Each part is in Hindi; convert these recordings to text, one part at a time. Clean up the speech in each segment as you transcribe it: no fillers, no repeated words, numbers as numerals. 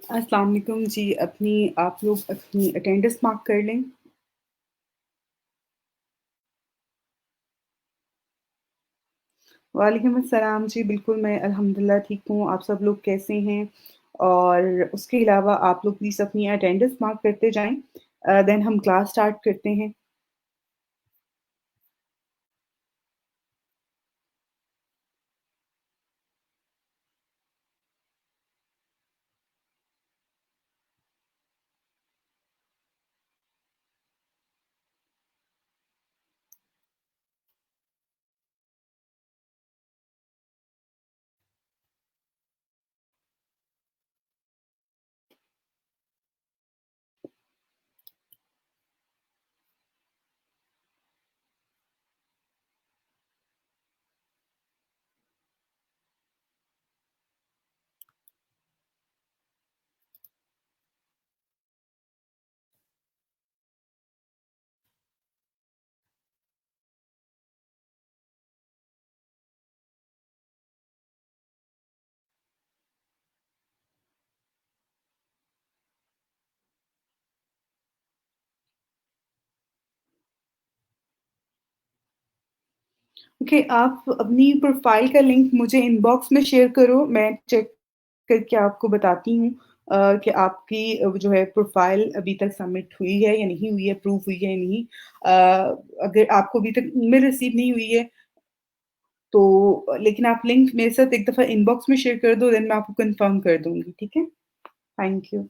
अस्सलाम वालेकुम जी, आप लोग अपनी अटेंडेंस मार्क कर लें। वालेकुम अस्सलाम जी, बिल्कुल मैं अल्हम्दुलिल्लाह ठीक हूँ, आप सब लोग कैसे हैं? और उसके अलावा आप लोग प्लीज़ अपनी अटेंडेंस मार्क करते जाएँ। देन हम क्लास स्टार्ट करते हैं। ओके, आप अपनी प्रोफ़ाइल का लिंक मुझे इनबॉक्स में शेयर करो, मैं चेक करके आपको बताती हूँ कि आपकी जो है प्रोफ़ाइल अभी तक सबमिट हुई है या नहीं हुई है, अप्रूव हुई है या नहीं। अगर आपको अभी तक ईमेल रिसीव नहीं हुई है तो लेकिन आप लिंक मेरे साथ एक दफ़ा इनबॉक्स में शेयर कर दो, देन मैं आपको कन्फर्म कर दूँगी, ठीक है? Thank you.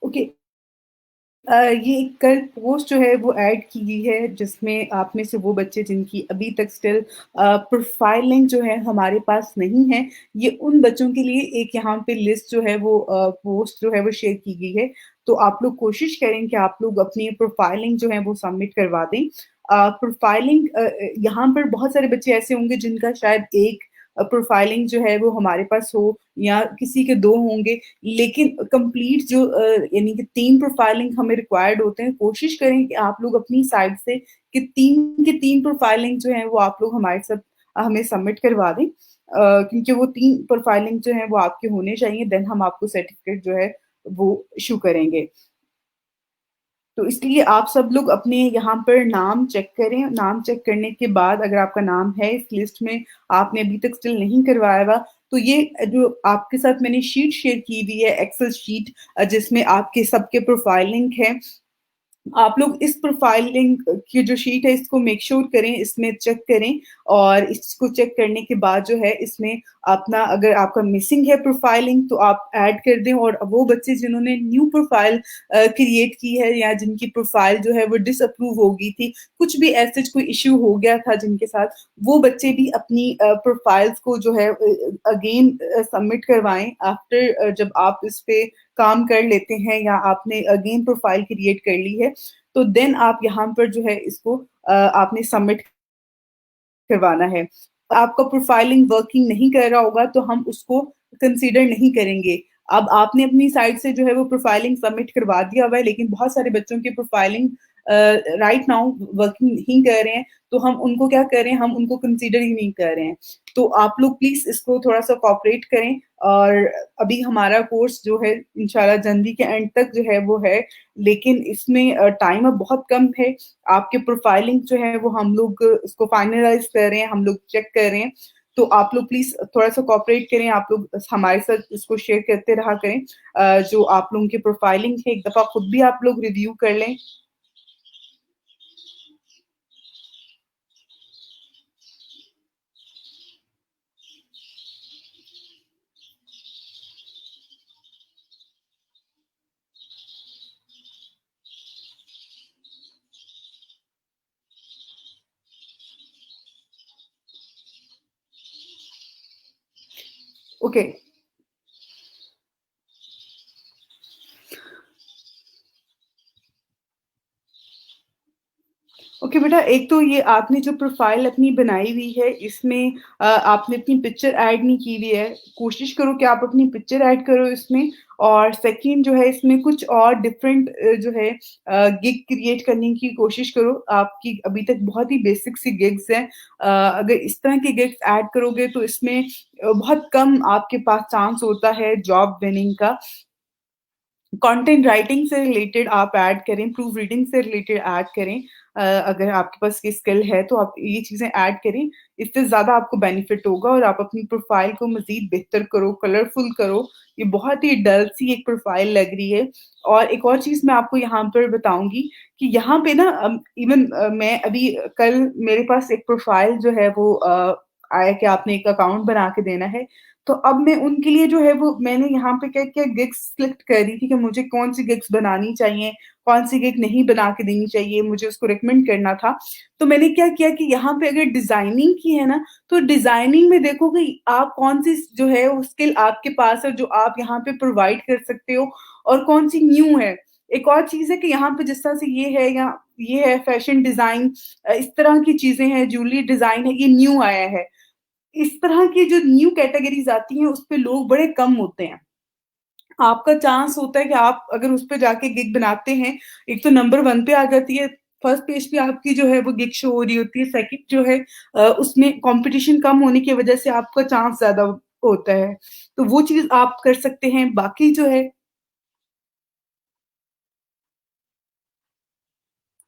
ओके, ये कल पोस्ट जो है वो ऐड की गई है जिसमें आप में से वो बच्चे जिनकी अभी तक स्टिल प्रोफाइल लिंक जो है हमारे पास नहीं है, ये उन बच्चों के लिए एक यहाँ पे लिस्ट जो है वो पोस्ट जो है वो शेयर की गई है। तो आप लोग कोशिश करें कि आप लोग अपनी प्रोफाइलिंग जो है वो सबमिट करवा दें। प्रोफाइलिंग यहाँ पर बहुत सारे बच्चे ऐसे होंगे जिनका शायद एक प्रोफाइलिंग जो है वो हमारे पास हो या किसी के 2 होंगे, लेकिन कंप्लीट जो यानी कि 3 प्रोफाइलिंग हमें रिक्वायर्ड होते हैं, कोशिश करें कि आप लोग अपनी साइड से कि 3 के 3 प्रोफाइलिंग जो है वो आप लोग हमारे साथ हमें सबमिट करवा दें। क्योंकि वो 3 प्रोफाइलिंग जो है वो आपके होने चाहिए, देन हम आपको सर्टिफिकेट जो है वो इश्यू करेंगे। तो इसलिए आप सब लोग अपने यहाँ पर नाम चेक करें, नाम चेक करने के बाद अगर आपका नाम है इस लिस्ट में, आपने अभी तक स्टिल नहीं करवाया हुआ, तो ये जो आपके साथ मैंने शीट शेयर की हुई है, एक्सेल शीट जिसमें आपके सबके प्रोफाइल लिंक है, आप लोग इस प्रोफाइलिंग की जो शीट है इसको मेक श्योर करें, इसमें चेक करें और इसको चेक करने के बाद जो है इसमें अपना अगर आपका मिसिंग है प्रोफाइलिंग तो आप ऐड कर दें और वो बच्चे जिन्होंने न्यू प्रोफाइल क्रिएट की है या जिनकी प्रोफाइल जो है वो डिसअप्रूव हो गई थी, कुछ भी ऐसे कोई इश्यू हो गया था जिनके साथ, वो बच्चे भी अपनी प्रोफाइल्स को जो है अगेन सबमिट करवाएँ आफ्टर जब आप इस पे काम कर लेते हैं या आपने अगेन प्रोफाइल क्रिएट कर ली है, तो देन आप यहाँ पर जो है इसको आपने सबमिट करवाना है। आपका प्रोफाइलिंग वर्किंग नहीं कर रहा होगा तो हम उसको कंसीडर नहीं करेंगे। अब आपने अपनी साइड से जो है वो प्रोफाइलिंग सबमिट करवा दिया हुआ है लेकिन बहुत सारे बच्चों की प्रोफाइलिंग राइट नाउ वर्किंग नहीं कर रहे हैं, तो हम उनको क्या कर रहे हैं, हम उनको कंसीडर ही नहीं कर रहे हैं। तो आप लोग प्लीज़ इसको थोड़ा-सा कोऑपरेट करें और अभी हमारा कोर्स जो है इंशाल्लाह जनवरी के एंड तक जो है वो है, लेकिन इसमें टाइम अब बहुत कम है। आपके प्रोफाइलिंग जो है वो हम लोग उसको फाइनलाइज़ कर रहे हैं, हम लोग चेक कर रहे हैं। तो आप लोग प्लीज़ थोड़ा-सा कोऑपरेट करें, आप लोग हमारे साथ इसको शेयर करते रहा करें। जो आप लोगों की प्रोफाइलिंग है, एक दफ़ा खुद भी आप लोग रिव्यू कर लें। ओके। ओके बेटा, एक तो ये आपने जो प्रोफ़ाइल अपनी बनाई हुई है, इसमें आपने अपनी पिक्चर ऐड नहीं की हुई है। कोशिश करो कि आप अपनी पिक्चर ऐड करो इसमें और सेकंड जो है इसमें कुछ और डिफरेंट जो है गिग क्रिएट करने की कोशिश करो। आपकी अभी तक बहुत ही बेसिक सी गिग्स हैं। अगर इस तरह की गिग्स ऐड करोगे तो इसमें बहुत कम आपके पास चांस होता है जॉब विनिंग का। कंटेंट राइटिंग से रिलेटेड आप ऐड करें, प्रूफ रीडिंग से रिलेटेड ऐड करें। अगर आपके पास ये स्किल है तो आप ये चीज़ें ऐड करें, इससे ज़्यादा आपको बेनिफिट होगा और आप अपनी प्रोफ़ाइल को मज़ीद बेहतर करो, कलरफुल करो। ये बहुत ही डल सी एक प्रोफ़ाइल लग रही है और एक और चीज़ मैं आपको यहाँ पर बताऊँगी कि यहाँ पे ना इवन मैं अभी कल मेरे पास एक प्रोफ़ाइल जो है वो आया कि आपने एक अकाउंट बना के देना है। तो अब मैं उनके लिए जो है वो मैंने यहाँ पे क्या-क्या गिग्स सिलेक्ट करी थी कि मुझे कौन-सी गिग्स बनानी चाहिए, कौन-सी गिग नहीं बना के देनी चाहिए, मुझे उसको रिकमेंड करना था। तो मैंने क्या किया कि यहाँ पे अगर डिज़ाइनिंग की है ना, तो डिज़ाइनिंग में देखो कि आप कौन-सी जो है वो स्किल आपके पास है जो आप यहाँ पे प्रोवाइड कर सकते हो और कौन-सी न्यू है। एक और चीज़ है कि यहाँ पे जिस तरह से ये है या ये है फैशन डिज़ाइन इस तरह की चीज़ें हैं, ज्वेलरी डिज़ाइन है, ये न्यू आया है। इस तरह की जो न्यू कैटेगरीज़ आती हैं, उसपे लोग बड़े कम होते हैं। आपका चांस होता है कि आप अगर उस पे जाके गिग बनाते हैं, एक तो नंबर 1 पे आ जाती है, फर्स्ट पेज पे आपकी जो है वो गिग शो हो रही होती है, सेकंड जो है उसमें कॉम्पिटिशन कम होने की वजह से आपका चांस ज़्यादा होता है। तो वो चीज़ आप कर सकते हैं। बाकी जो है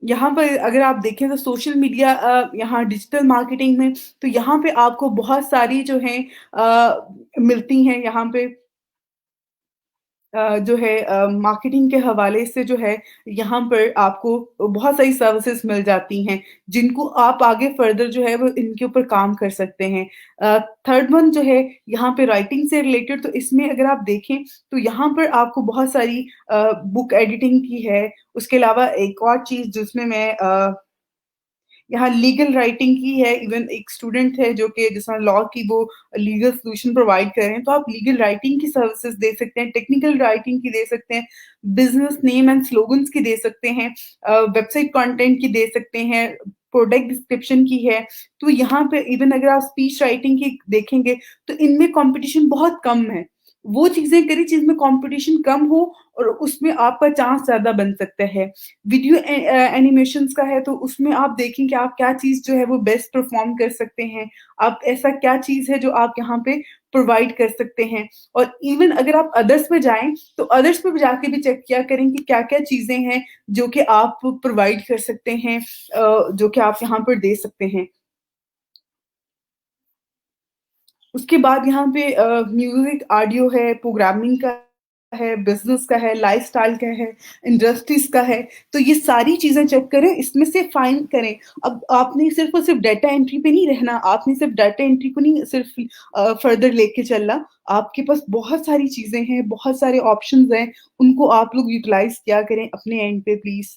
यहाँ पर अगर आप देखें तो सोशल मीडिया यहाँ डिजिटल मार्केटिंग में तो यहाँ पे आपको बहुत सारी जो हैं मिलती हैं यहाँ पे जो है मार्केटिंग के हवाले से जो है यहाँ पर आपको बहुत सारी सर्विसेज़ मिल जाती हैं, जिनको आप आगे फर्दर जो है वो इनके ऊपर काम कर सकते हैं। थर्ड वन जो है यहाँ पे राइटिंग से रिलेटेड तो इसमें अगर आप देखें तो यहाँ पर आपको बहुत सारी बुक एडिटिंग की है, उसके अलावा एक और चीज़ जिसमें मैं यहाँ लीगल राइटिंग की है, इवन एक स्टूडेंट है जो कि जिसने लॉ की वो लीगल सॉल्यूशन प्रोवाइड कर रहे हैं, तो आप लीगल राइटिंग की सर्विसेज़ दे सकते हैं, टेक्निकल राइटिंग की दे सकते हैं, बिज़नेस नेम एंड स्लोगन्स की दे सकते हैं, वेबसाइट कंटेंट की दे सकते हैं, प्रोडक्ट डिस्क्रिप्शन की है। तो यहाँ पे इवन अगर आप स्पीच राइटिंग की देखेंगे, तो इनमें कॉम्पिटिशन बहुत कम है। वो चीज़ें करें जिसमें कॉम्पिटिशन कम हो और उसमें आपका चांस ज़्यादा बन सकता है। वीडियो एनिमेशंस का है तो उसमें आप देखें कि आप क्या चीज़ जो है वो बेस्ट परफ़ॉर्म कर सकते हैं। आप ऐसा क्या चीज़ है जो आप यहाँ पे प्रोवाइड कर सकते हैं। और इवन अगर आप अदर्स पे जाएँ, तो अदर्स पे भी जाके भी चेक किया करें कि क्या-क्या चीज़ें हैं जो कि आप प्रोवाइड कर सकते हैं जो कि आप यहाँ पर दे सकते हैं। उसके बाद यहाँ पे म्यूज़िक, ऑडियो है, प्रोग्रामिंग का है, बिज़नेस का है, लाइफ़स्टाइल का है, इंडस्ट्रीज़ का है, तो ये सारी चीज़ें चेक करें, इसमें से फाइंड करें। अब आपने सिर्फ़ और सिर्फ़ डाटा एंट्री पे नहीं रहना, आपने सिर्फ़ डाटा एंट्री को नहीं सिर्फ़ फर्दर लेके चलना, आपके पास बहुत सारी चीज़ें हैं, बहुत सारे ऑप्शंस हैं, उनको आप लोग यूटिलाइज़ किया करें अपने एंड पे प्लीज़।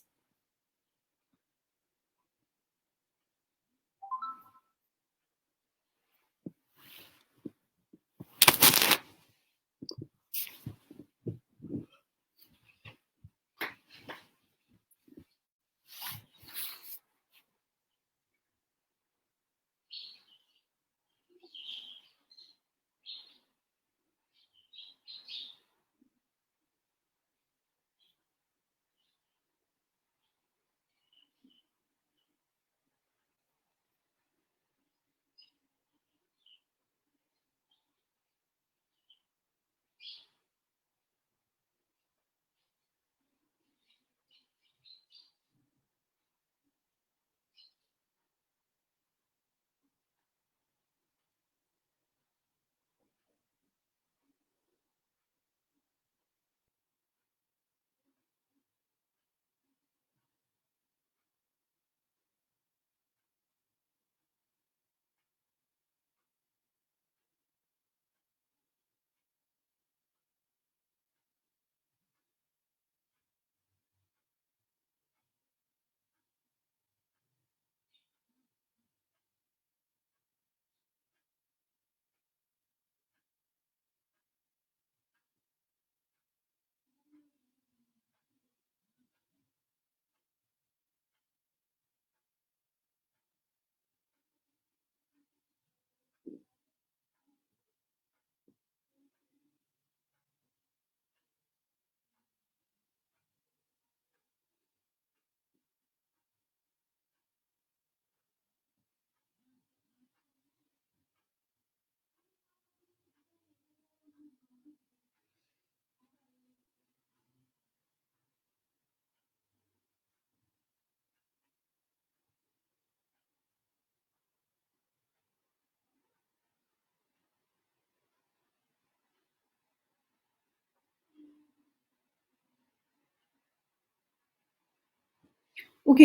ओके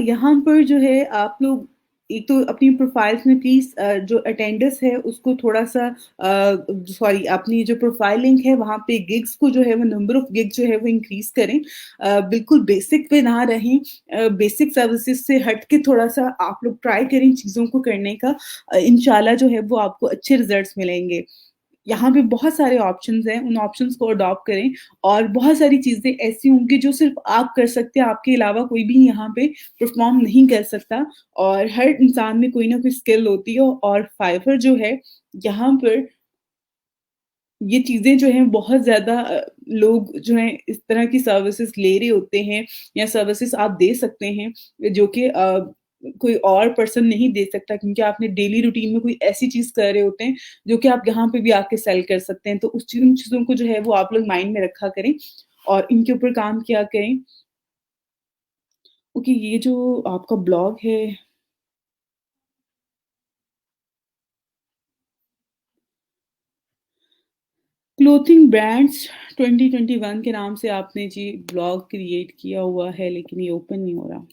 यहाँ पर जो है आप लोग एक तो अपनी प्रोफाइल्स में प्लीज़ जो अटेंडर्स है उसको थोड़ा-सा सॉरी अपनी जो प्रोफाइल लिंक है वहाँ पे गिग्स को जो है वो नंबर ऑफ गिग जो है वो इंक्रीज़ करें। बिल्कुल बेसिक पे ना रहें बेसिक सर्विसेज़ से हट के थोड़ा-सा आप लोग ट्राई करें चीज़ों को करने का इंशाल्लाह जो है वो आपको अच्छे रिज़ल्ट्स मिलेंगे। यहाँ पे बहुत सारे ऑप्शंस हैं, उन ऑप्शंस को अडॉप्ट करें और बहुत सारी चीज़ें ऐसी होंगी जो सिर्फ़ आप कर सकते हैं, आपके अलावा कोई भी यहाँ पे परफ़ॉर्म नहीं कर सकता और हर इंसान में कोई ना कोई स्किल होती है और फाइवर जो है, यहाँ पर ये चीज़ें जो हैं बहुत ज़्यादा लोग जो हैं इस तरह की सर्विसेज़ ले रहे होते हैं या सर्विसेज़ आप दे सकते हैं जो कि कोई और पर्सन नहीं दे सकता क्योंकि आपने डेली रूटीन में कोई ऐसी चीज़ कर रहे होते हैं जो कि आप यहाँ पे भी आके सेल कर सकते हैं। तो उन चीज़ों को जो है वो आप लोग माइंड में रखा करें और इनके ऊपर काम किया करें। ओके ये जो आपका ब्लॉग है क्लोथिंग ब्रांड्स 2021 के नाम से आपने जी ब्लॉग क्रिएट किया हुआ है लेकिन ये ओपन नहीं हो रहा।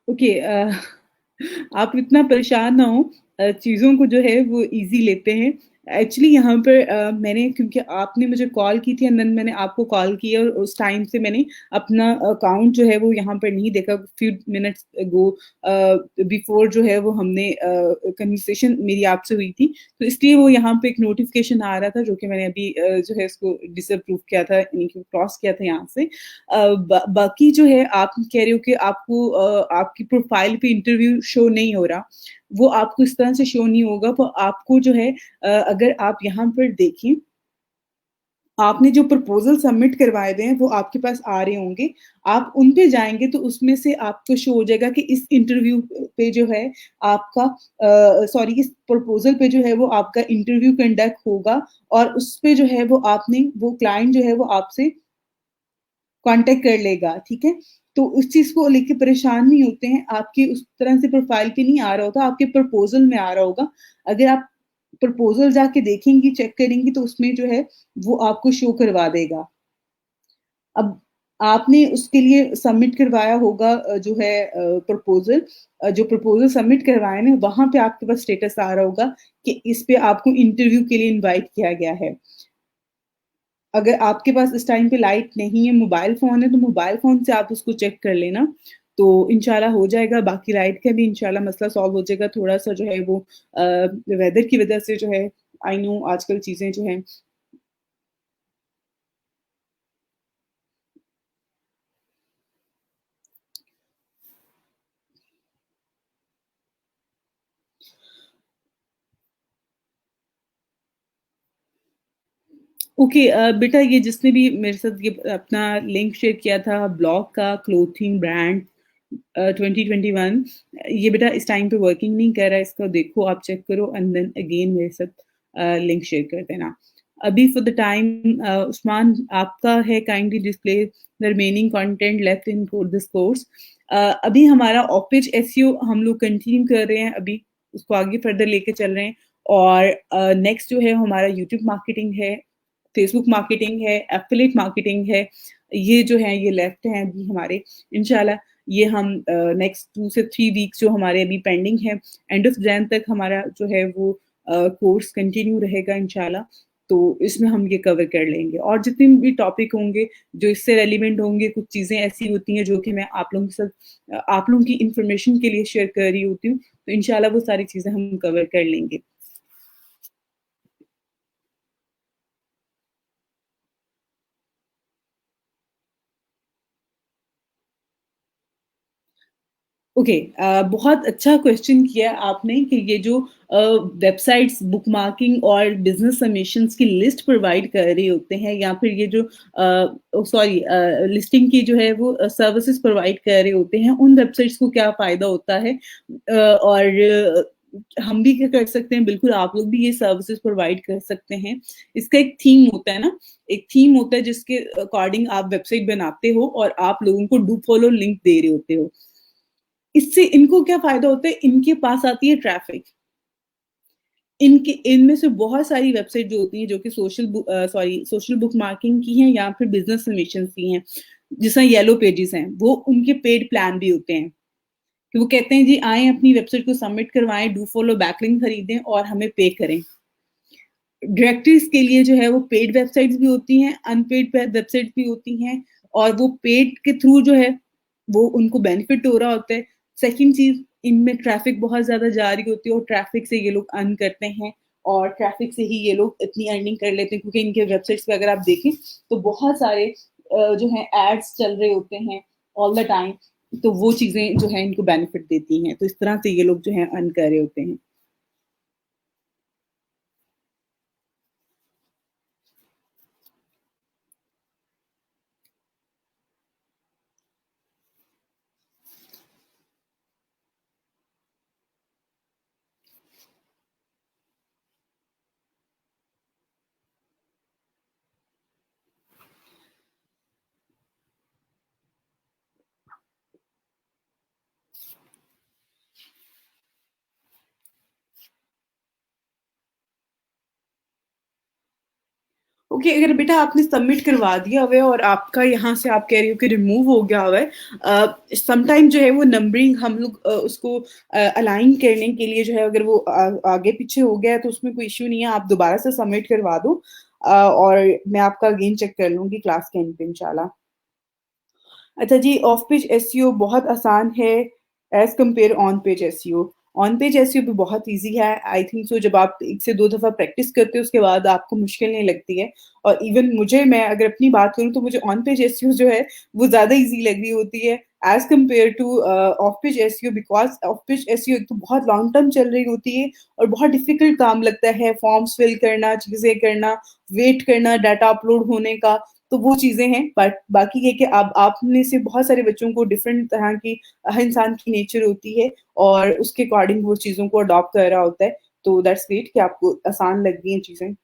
ओके आप इतना परेशान ना हो चीज़ों को जो है वो ईज़ी लेते हैं। एक्चुअली यहाँ पर मैंने क्योंकि आपने मुझे कॉल की थी एंड देन मैंने आपको कॉल किया और उस टाइम से मैंने अपना अकाउंट जो है वो यहाँ पर नहीं देखा फ्यू मिनट्स अगो बिफोर जो है वो हमने कन्वर्सेशन मेरी आपसे हुई थी। तो इसलिए वो यहाँ पे एक नोटिफ़िकेशन आ रहा था जो कि मैंने अभी जो है इसको डिसअप्रूव किया था यानी कि क्रॉस किया था यहाँ से। बाकी जो है आप कह रहे हो कि आपको आपकी प्रोफाइल पे इंटरव्यू शो नहीं हो रहा, वो आपको इस तरह से शो नहीं होगा, वो आपको जो है अगर आप यहाँ पर देखें, आपने जो प्रपोज़ल सबमिट करवाए हुए हैं, वो आपके पास आ रहे होंगे। आप उन पे जाएँगे तो उसमें से आपको शो हो जाएगा कि इस इंटरव्यू पे जो है आपका सॉरी इस प्रपोज़ल पे जो है वो आपका इंटरव्यू कंडक्ट होगा और उस पे जो है वो आपने वो क्लाइंट जो है वो आपसे कॉन्टैक्ट कर लेगा, ठीक है? तो उस चीज़ को लेके परेशान नहीं होते हैं, आपकी उस तरह से प्रोफ़ाइल पे नहीं आ रहा होता, आपके प्रपोज़ल में आ रहा होगा। अगर आप प्रपोज़ल जाके देखेंगी, चेक करेंगी तो उसमें जो है वो आपको शो करवा देगा। अब आपने उसके लिए सबमिट करवाया होगा जो है प्रपोज़ल जो प्रपोज़ल सबमिट करवाए ना, वहाँ पे आपके पास स्टेटस आ रहा होगा कि इस पे आपको इंटरव्यू के लिए इनवाइट किया गया है। अगर आपके पास इस टाइम पे लाइट नहीं है, मोबाइल फ़ोन है, तो मोबाइल फ़ोन से आप उसको चेक कर लेना। तो इंशाल्लाह हो जाएगा, बाकी लाइट का भी इंशाल्लाह मसला सॉल्व हो जाएगा। थोड़ा-सा जो है वो वेदर की वज़ह से जो है आई नो आजकल चीज़ें जो हैं ओके बेटा ये जिसने भी मेरे साथ ये अपना लिंक शेयर किया था ब्लॉग का क्लोथिंग ब्रांड 2021 ये बेटा इस टाइम पे वर्किंग नहीं कर रहा है इसको देखो आप चेक करो एंड देन अगेन मेरे साथ लिंक शेयर कर देना अभी फॉर द टाइम उस्मान आपका है kindly display the remaining content left in this course अभी हमारा ऑपिच एसईओ हम लोग कंटिन्यू कर रहे हैं अभी उसको आगे फर्दर लेके चल रहे हैं और नेक्स्ट जो है हमारा यूट्यूब मार्केटिंग है फेसबुक मार्केटिंग है, एफ़िलिएट मार्केटिंग है, ये जो हैं ये लेफ्ट हैं अभी हमारे। इंशाल्लाह ये हम नेक्स्ट 2 से 3 वीक्स जो हमारे अभी पेंडिंग है, एंड ऑफ जैन तक हमारा जो है वो कोर्स कंटिन्यू रहेगा इंशाल्लाह। तो इसमें हम ये कवर कर लेंगे और जितने भी टॉपिक होंगे, जो इससे रेलेवेंट होंगे, कुछ चीज़ें ऐसी होती हैं जो कि मैं आप लोगों के साथ आप लोगों की इन्फॉर्मेशन के लिए शेयर कर रही होती हूँ, तो इंशाल्लाह वो सारी चीज़ें हम कवर कर लेंगे। ओके बहुत अच्छा क्वेश्चन किया आपने कि ये जो वेबसाइट्स बुकमार्किंग और बिजनेस सबमिशंस की लिस्ट प्रोवाइड कर रहे होते हैं या फिर ये जो सॉरी लिस्टिंग की जो है वो सर्विसेज प्रोवाइड कर रहे होते हैं उन वेबसाइट्स को क्या फ़ायदा होता है और हम भी क्या कर सकते हैं बिल्कुल आप लोग भी ये सर्विसेज प्रोवाइड कर सकते हैं इसका एक थीम होता है ना एक थीम होता है जिसके अकॉर्डिंग आप वेबसाइट बनाते हो और आप लोगों को डू फॉलो लिंक दे रहे होते हो इससे इनको क्या फ़ायदा होता है, इनके पास आती है ट्रैफ़िक। इनके इनमें से बहुत सारी वेबसाइट जो होती हैं, जो कि सोशल बुक मार्किंग की हैं या फिर बिज़नेस सबमिशंस की हैं, जिस तरह येलो पेजेज़ हैं, वो उनके पेड प्लान भी होते हैं, कि वो कहते हैं जी आएँ अपनी वेबसाइट को सबमिट करवाएँ, डू फॉलो बैकलिंक खरीदें और हमें पे करें। डायरेक्टरीज़ के लिए जो है वो पेड वेबसाइट्स भी होती हैं, अनपेड वेबसाइट्स भी होती हैं और वो पेड के थ्रू जो है, वो उनको बेनिफिट हो रहा होता है। सेकंड चीज़ इनमें ट्रैफ़िक बहुत ज़्यादा जा रही होती है और ट्रैफ़िक से ये लोग अर्न करते हैं और ट्रैफ़िक से ही ये लोग इतनी अर्निंग कर लेते हैं क्योंकि इनके वेबसाइट्स पे अगर आप देखें, तो बहुत सारे जो हैं एड्स चल रहे होते हैं ऑल द टाइम, तो वो चीज़ें जो हैं इनको बेनिफिट देती हैं। तो इस तरह से ये लोग जो हैं अर्न कर रहे होते हैं। ओके, अगर बेटा आपने सबमिट करवा दिया हुआ है और आपका यहाँ से आप कह रही हो कि रिमूव हो गया हुआ है, समटाइम जो है वो नंबरिंग हम लोग उसको अलाइन करने के लिए जो है, अगर वो आगे पीछे हो गया है तो उसमें कोई इश्यू नहीं है, आप दोबारा से सबमिट करवा दो, और मैं आपका अगेन चेक कर लूँगी क्लास के एंड पे इंशाल्लाह। अच्छा जी, ऑफ पेज एसईओ बहुत आसान है as compare on page SEO. On page SEO भी बहुत ईज़ी है, आई थिंक सो जब आप 1 से 2 दफ़ा प्रैक्टिस करते हो उसके बाद आपको मुश्किल नहीं लगती है। और इवन मुझे, मैं अगर अपनी बात करूँ तो मुझे ऑन पेज एसईओ जो है वो ज़्यादा ईज़ी लग रही होती है as compare two of page SEO, because of page SEO एक तो बहुत लॉन्ग टर्म चल रही होती है और बहुत डिफ़िकल्ट काम लगता है, फॉर्म्स फिल करना, चीज़ें करना, वेट करना डाटा अपलोड होने का। तो वो चीज़ें हैं, बट बाकी ये कि आप में से बहुत सारे बच्चों को डिफरेंट तरह की, हर इंसान की नेचर होती है और उसके अकॉर्डिंग वो चीज़ों को अडॉप्ट कर रहा होता है। तो दैट्स ग्रेट कि आपको आसान लग गई हैं चीज़ें।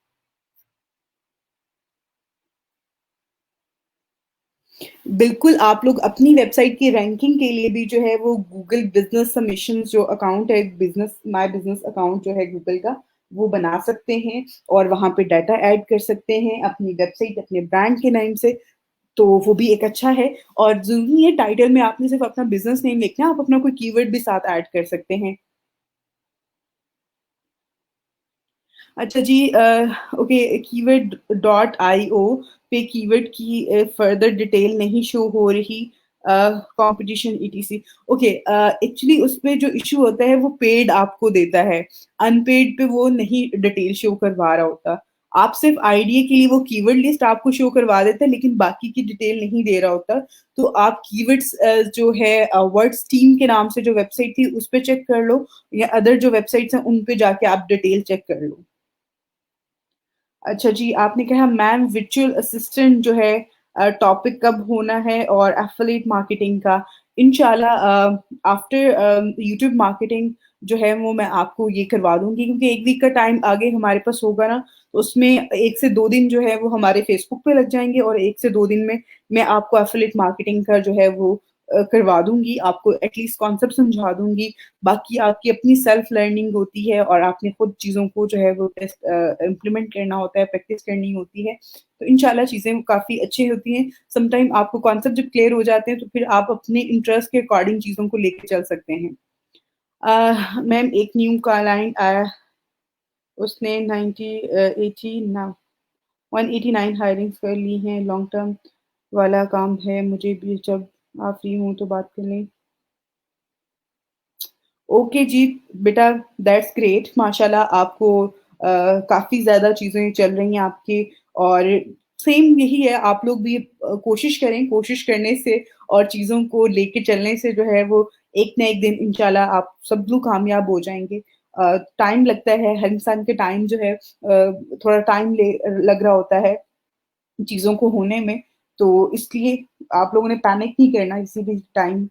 बिल्कुल, आप लोग अपनी वेबसाइट की रैंकिंग के लिए भी जो है वो गूगल बिज़नेस सबमिशंस जो अकाउंट है, बिज़नेस माय बिज़नेस अकाउंट जो है गूगल का, वो बना सकते हैं और वहाँ पे डाटा ऐड कर सकते हैं अपनी वेबसाइट, अपने ब्रांड के नाम से। तो वो भी एक अच्छा है, और ज़रूरी नहीं है टाइटल में आपने सिर्फ़ अपना बिज़नेस नेम लिखना है, आप अपना कोई कीवर्ड भी साथ ऐड कर सकते हैं। अच्छा जी, ओके, कीवर्ड डॉट आईओ पे कीवर्ड की फर्दर डिटेल नहीं शो हो रही, कॉम्पिटिशन ईटीसी। ओके, एक्चुअली उसमें जो इश्यू होता है वो पेड आपको देता है, अनपेड पे वो नहीं डिटेल शो करवा रहा होता। आप सिर्फ़ आइडिया के लिए वो कीवर्ड लिस्ट आपको शो करवा देता है, लेकिन बाकी की डिटेल नहीं दे रहा होता। तो आप कीवर्ड्स जो है वर्ड्स टीम के नाम से जो वेबसाइट थी उस पे चेक कर लो, या अदर जो वेबसाइट्स हैं उन पे जाके आप डिटेल चेक कर लो। अच्छा जी, आपने कहा मैम वर्चुअल असिस्टेंट जो है टॉपिक कब होना है और एफ़िलिएट मार्केटिंग का? इंशाल्लाह आफ्टर यूट्यूब मार्केटिंग जो है वो मैं आपको ये करवा दूँगी, क्योंकि 1 वीक का टाइम आगे हमारे पास होगा ना, तो उसमें 1 से 2 दिन जो है वो हमारे फ़ेसबुक पे लग जाएँगे और 1 से 2 दिन में मैं आपको एफ़िलिएट मार्केटिंग का जो है वो करवा दूँगी, आपको एटलीस्ट कॉन्सेप्ट समझा दूँगी। बाकी आपकी अपनी सेल्फ लर्निंग होती है और आपने खुद चीज़ों को जो है वो इम्प्लीमेंट करना होता है, प्रैक्टिस करनी होती है। तो इंशाल्लाह चीज़ें काफ़ी अच्छी होती हैं। समटाइम आपको कॉन्सेप्ट जब क्लियर हो जाते हैं तो फिर आप अपने इंटरेस्ट के अकॉर्डिंग चीज़ों को लेके चल सकते हैं। मैम एक न्यू क्लाइंट आया, उसने 80 ना 189 हायरिंग्स कर ली हैं, लॉन्ग टर्म वाला काम है, मुझे भी जब आप फ्री हों तो बात कर लें। ओके जी, बेटा दैट्स ग्रेट, माशाल्लाह आपको काफ़ी ज़्यादा चीज़ें चल रही हैं आपकी, और सेम यही है, आप लोग भी कोशिश करें, कोशिश करने से और चीज़ों को लेके चलने से जो है वो एक ना एक दिन इंशाल्लाह आप सब लोग कामयाब हो जाएँगे। टाइम लगता है, हर इंसान के टाइम जो है थोड़ा टाइम लग रहा होता है चीज़ों को होने में, तो इसलिए आप लोगों ने पैनिक नहीं करना किसी भी टाइम।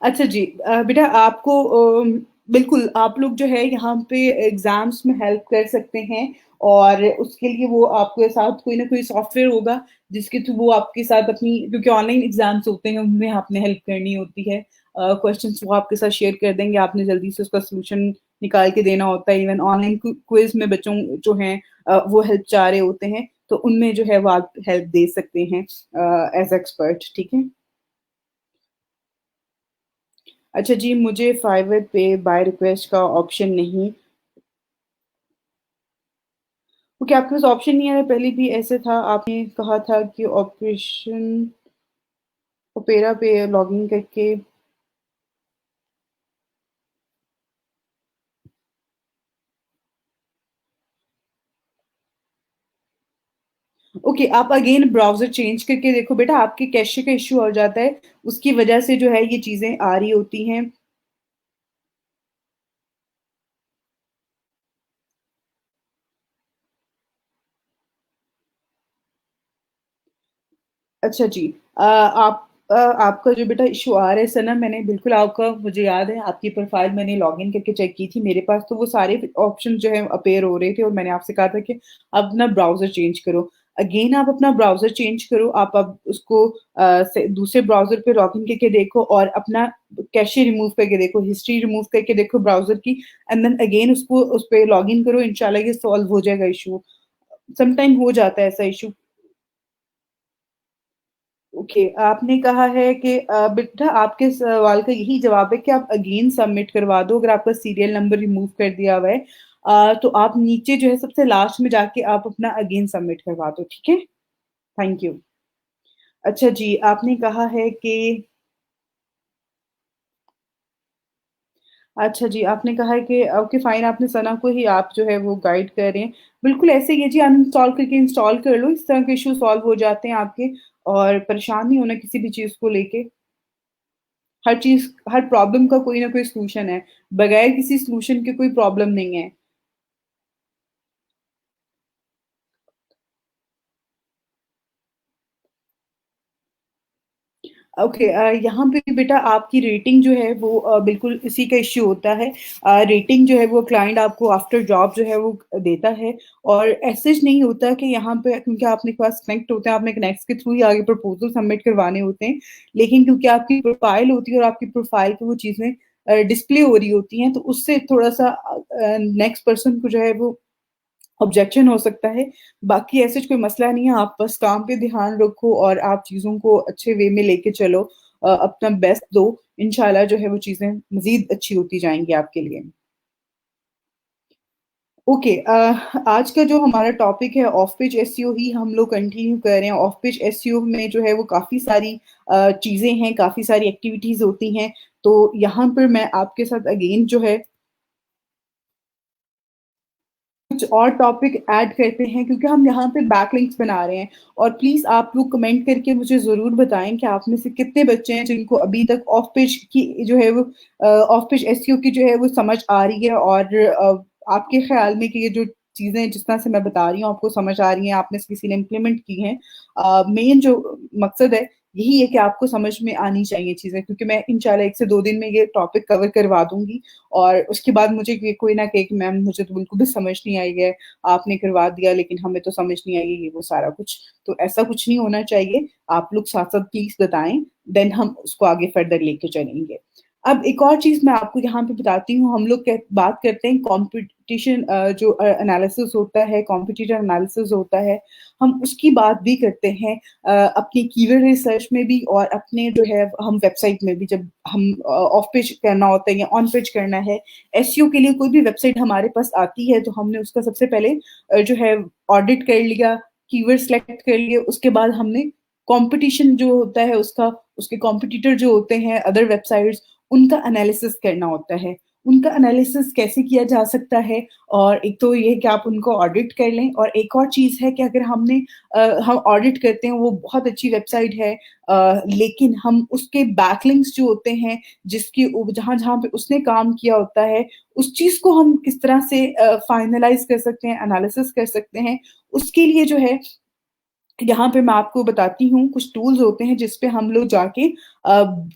अच्छा जी, बेटा आपको बिल्कुल आप लोग जो है यहाँ पे एग्ज़ाम्स में हेल्प कर सकते हैं, और उसके लिए वो आपके साथ कोई ना कोई सॉफ्टवेयर होगा जिसके थ्रू वो आपके साथ अपनी, क्योंकि ऑनलाइन एग्ज़ाम्स होते हैं उनमें आपने हेल्प करनी होती है। क्वेश्चन्स वो आपके साथ शेयर कर देंगे, आपने जल्दी से उसका सॉल्यूशन निकाल के देना होता है। इवन ऑनलाइन क्विज़ में बच्चों जो हैं वो हेल्प चाह रहे होते हैं, तो उनमें जो है वो आप हेल्प दे सकते हैं एज़ एक्सपर्ट, ठीक है? अच्छा जी, मुझे फाइवर पे बाय रिक्वेस्ट का ऑप्शन नहीं, ओके, आपके पास ऑप्शन नहीं आया, पहले भी ऐसे था, आपने कहा था कि ऑपरेशन ओपेरा पे लॉगिन करके, ओके, आप अगेन ब्राउज़र चेंज करके देखो बेटा, आपके कैशे का इश्यू हो जाता है, उसकी वजह से जो है ये चीज़ें आ रही होती हैं। अच्छा जी। आपका जो बेटा इश्यू आ रहा है सनम, मैंने बिल्कुल आपका, मुझे याद है आपकी प्रोफ़ाइल मैंने लॉगिन करके चेक की थी, मेरे पास तो वो सारे ऑप्शन जो हैं अपीयर हो रहे थे और मैंने आपसे कहा था कि अब ना ब्राउज़र चेंज करो। अगेन आप अपना ब्राउज़र चेंज करो, आप अब उसको से दूसरे ब्राउज़र पे लॉगिन करके देखो और अपना कैशे रिमूव करके देखो, हिस्ट्री रिमूव करके देखो ब्राउज़र की एंड देन अगेन उसको उस पे लॉगिन करो, इंशाल्लाह ये सॉल्व हो जाएगा इश्यू। समटाइम हो जाता है ऐसा इश्यू। ओके, आपने कहा है कि बेटा आपके सवाल का यही जवाब है कि आप अगेन सबमिट करवा दो अगर आपका सीरियल नंबर रिमूव कर दिया हुआ है। तो आप नीचे जो है सबसे लास्ट में जाके आप अपना अगेन सबमिट करवा दो, ठीक है? Thank you. अच्छा जी, आपने कहा है कि अच्छा जी, आपने कहा है कि ओके फाइन आपने सना को ही आप जो है वो गाइड कर रहे हैं। बिल्कुल ऐसे ही है जी अनइंस्टॉल करके इंस्टॉल कर लो, इस तरह के इश्यू सॉल्व हो जाते हैं आपके और परेशान नहीं होना किसी भी चीज़ को लेके। हर प्रॉब्लम का कोई ना कोई सॉल्यूशन है। बगैर किसी सॉल्यूशन के कोई प्रॉब्लम नहीं है। ओके यहाँ पे बेटा आपकी रेटिंग जो है वो बिल्कुल इसी का इश्यू होता है। रेटिंग जो है वो क्लाइंट आपको आफ्टर जॉब जो है वो देता है और ऐसे नहीं होता कि यहाँ पे क्योंकि आपने पास कनेक्ट होते हैं, आपने कनेक्ट्स के थ्रू ही आगे प्रपोज़ल सबमिट करवाने होते हैं। लेकिन क्योंकि आपकी प्रोफ़ाइल होती है और आपकी प्रोफ़ाइल पे वो चीज़ें डिस्प्ले हो रही होती हैं, तो उससे थोड़ा-सा नेक्स्ट पर्सन को जो है वो ऑब्जेक्शन हो सकता है। बाकी ऐसे कोई मसला नहीं है, आप बस काम पे ध्यान रखो और आप चीज़ों को अच्छे वे में लेके चलो। अपना बेस्ट दो, इंशाल्लाह जो है वो चीज़ें मज़ीद अच्छी होती जाएँगी आपके लिए। ओके आज का जो हमारा टॉपिक है ऑफ पेज एसईओ ही हम लोग कंटिन्यू कर रहे हैं। ऑफ पेज एसईओ में जो है वो काफ़ी सारी चीज़ें हैं, काफ़ी सारी एक्टिविटीज़ होती हैं। तो यहाँ पर मैं आपके साथ अगेन जो है कुछ और टॉपिक ऐड करते हैं क्योंकि हम यहाँ पे बैकलिंक्स बना रहे हैं और प्लीज़ आप लोग कमेंट करके मुझे ज़रूर बताएँ कि आप में से कितने बच्चे हैं जिनको अभी तक ऑफ पेज की जो है वो ऑफ पेज एसईओ की जो है वो समझ आ रही है और आपके ख़्याल में कि ये जो चीज़ें जिस तरह से मैं बता रही हूँ आपको समझ आ रही हैं, आप में से किसी ने इम्प्लीमेंट की हैं। मेन जो मकसद है यही है कि आपको समझ में आनी चाहिए चीज़ें क्योंकि मैं इंशाल्लाह 1 से 2 दिन में ये टॉपिक कवर करवा दूँगी और उसके बाद मुझे ये कोई ना कहे कि मैम मुझे तो बिल्कुल भी समझ नहीं आई है, आपने करवा दिया लेकिन हमें तो समझ नहीं आई है ये वो सारा कुछ। तो ऐसा कुछ नहीं होना चाहिए, आप लोग साथ-साथ प्लीज़ बताएँ, देन हम उसको आगे फर्दर लेके चलेंगे। अब एक और चीज़ मैं आपको यहाँ पे बताती हूँ, हम लोग बात करते हैं कॉम्पिटिशन जो एनालिसिस होता है, कॉम्पिटिटर एनालिसिस होता है, हम उसकी बात भी करते हैं अपनी कीवर्ड रिसर्च में भी और अपने जो है हम वेबसाइट में भी जब हम ऑफ पेज करना होता है या ऑन पेज करना है, एसईओ के लिए कोई भी वेबसाइट हमारे पास आती है तो हमने उसका सबसे पहले जो है ऑडिट कर लिया, कीवर्ड सेलेक्ट कर लिए, उसके बाद हमने कॉम्पिटिशन जो होता है उसका उसके कॉम्पिटिटर जो होते हैं अदर वेबसाइट्स उनका एनालिसिस करना होता है। उनका एनालिसिस कैसे किया जा सकता है और एक तो ये है कि आप उनको ऑडिट कर लें और एक और चीज़ है कि अगर हम ऑडिट करते हैं वो बहुत अच्छी वेबसाइट है लेकिन हम उसके बैकलिंक्स जो होते हैं जिसकी जहाँ-जहाँ पे उसने काम किया होता है, उस चीज़ को हम किस तरह से फाइनलाइज़ कर सकते हैं, एनालिसिस कर सकते हैं, उसके लिए जो है यहाँ पे मैं आपको बताती हूँ, कुछ टूल्स होते हैं जिस पे हम लोग जाके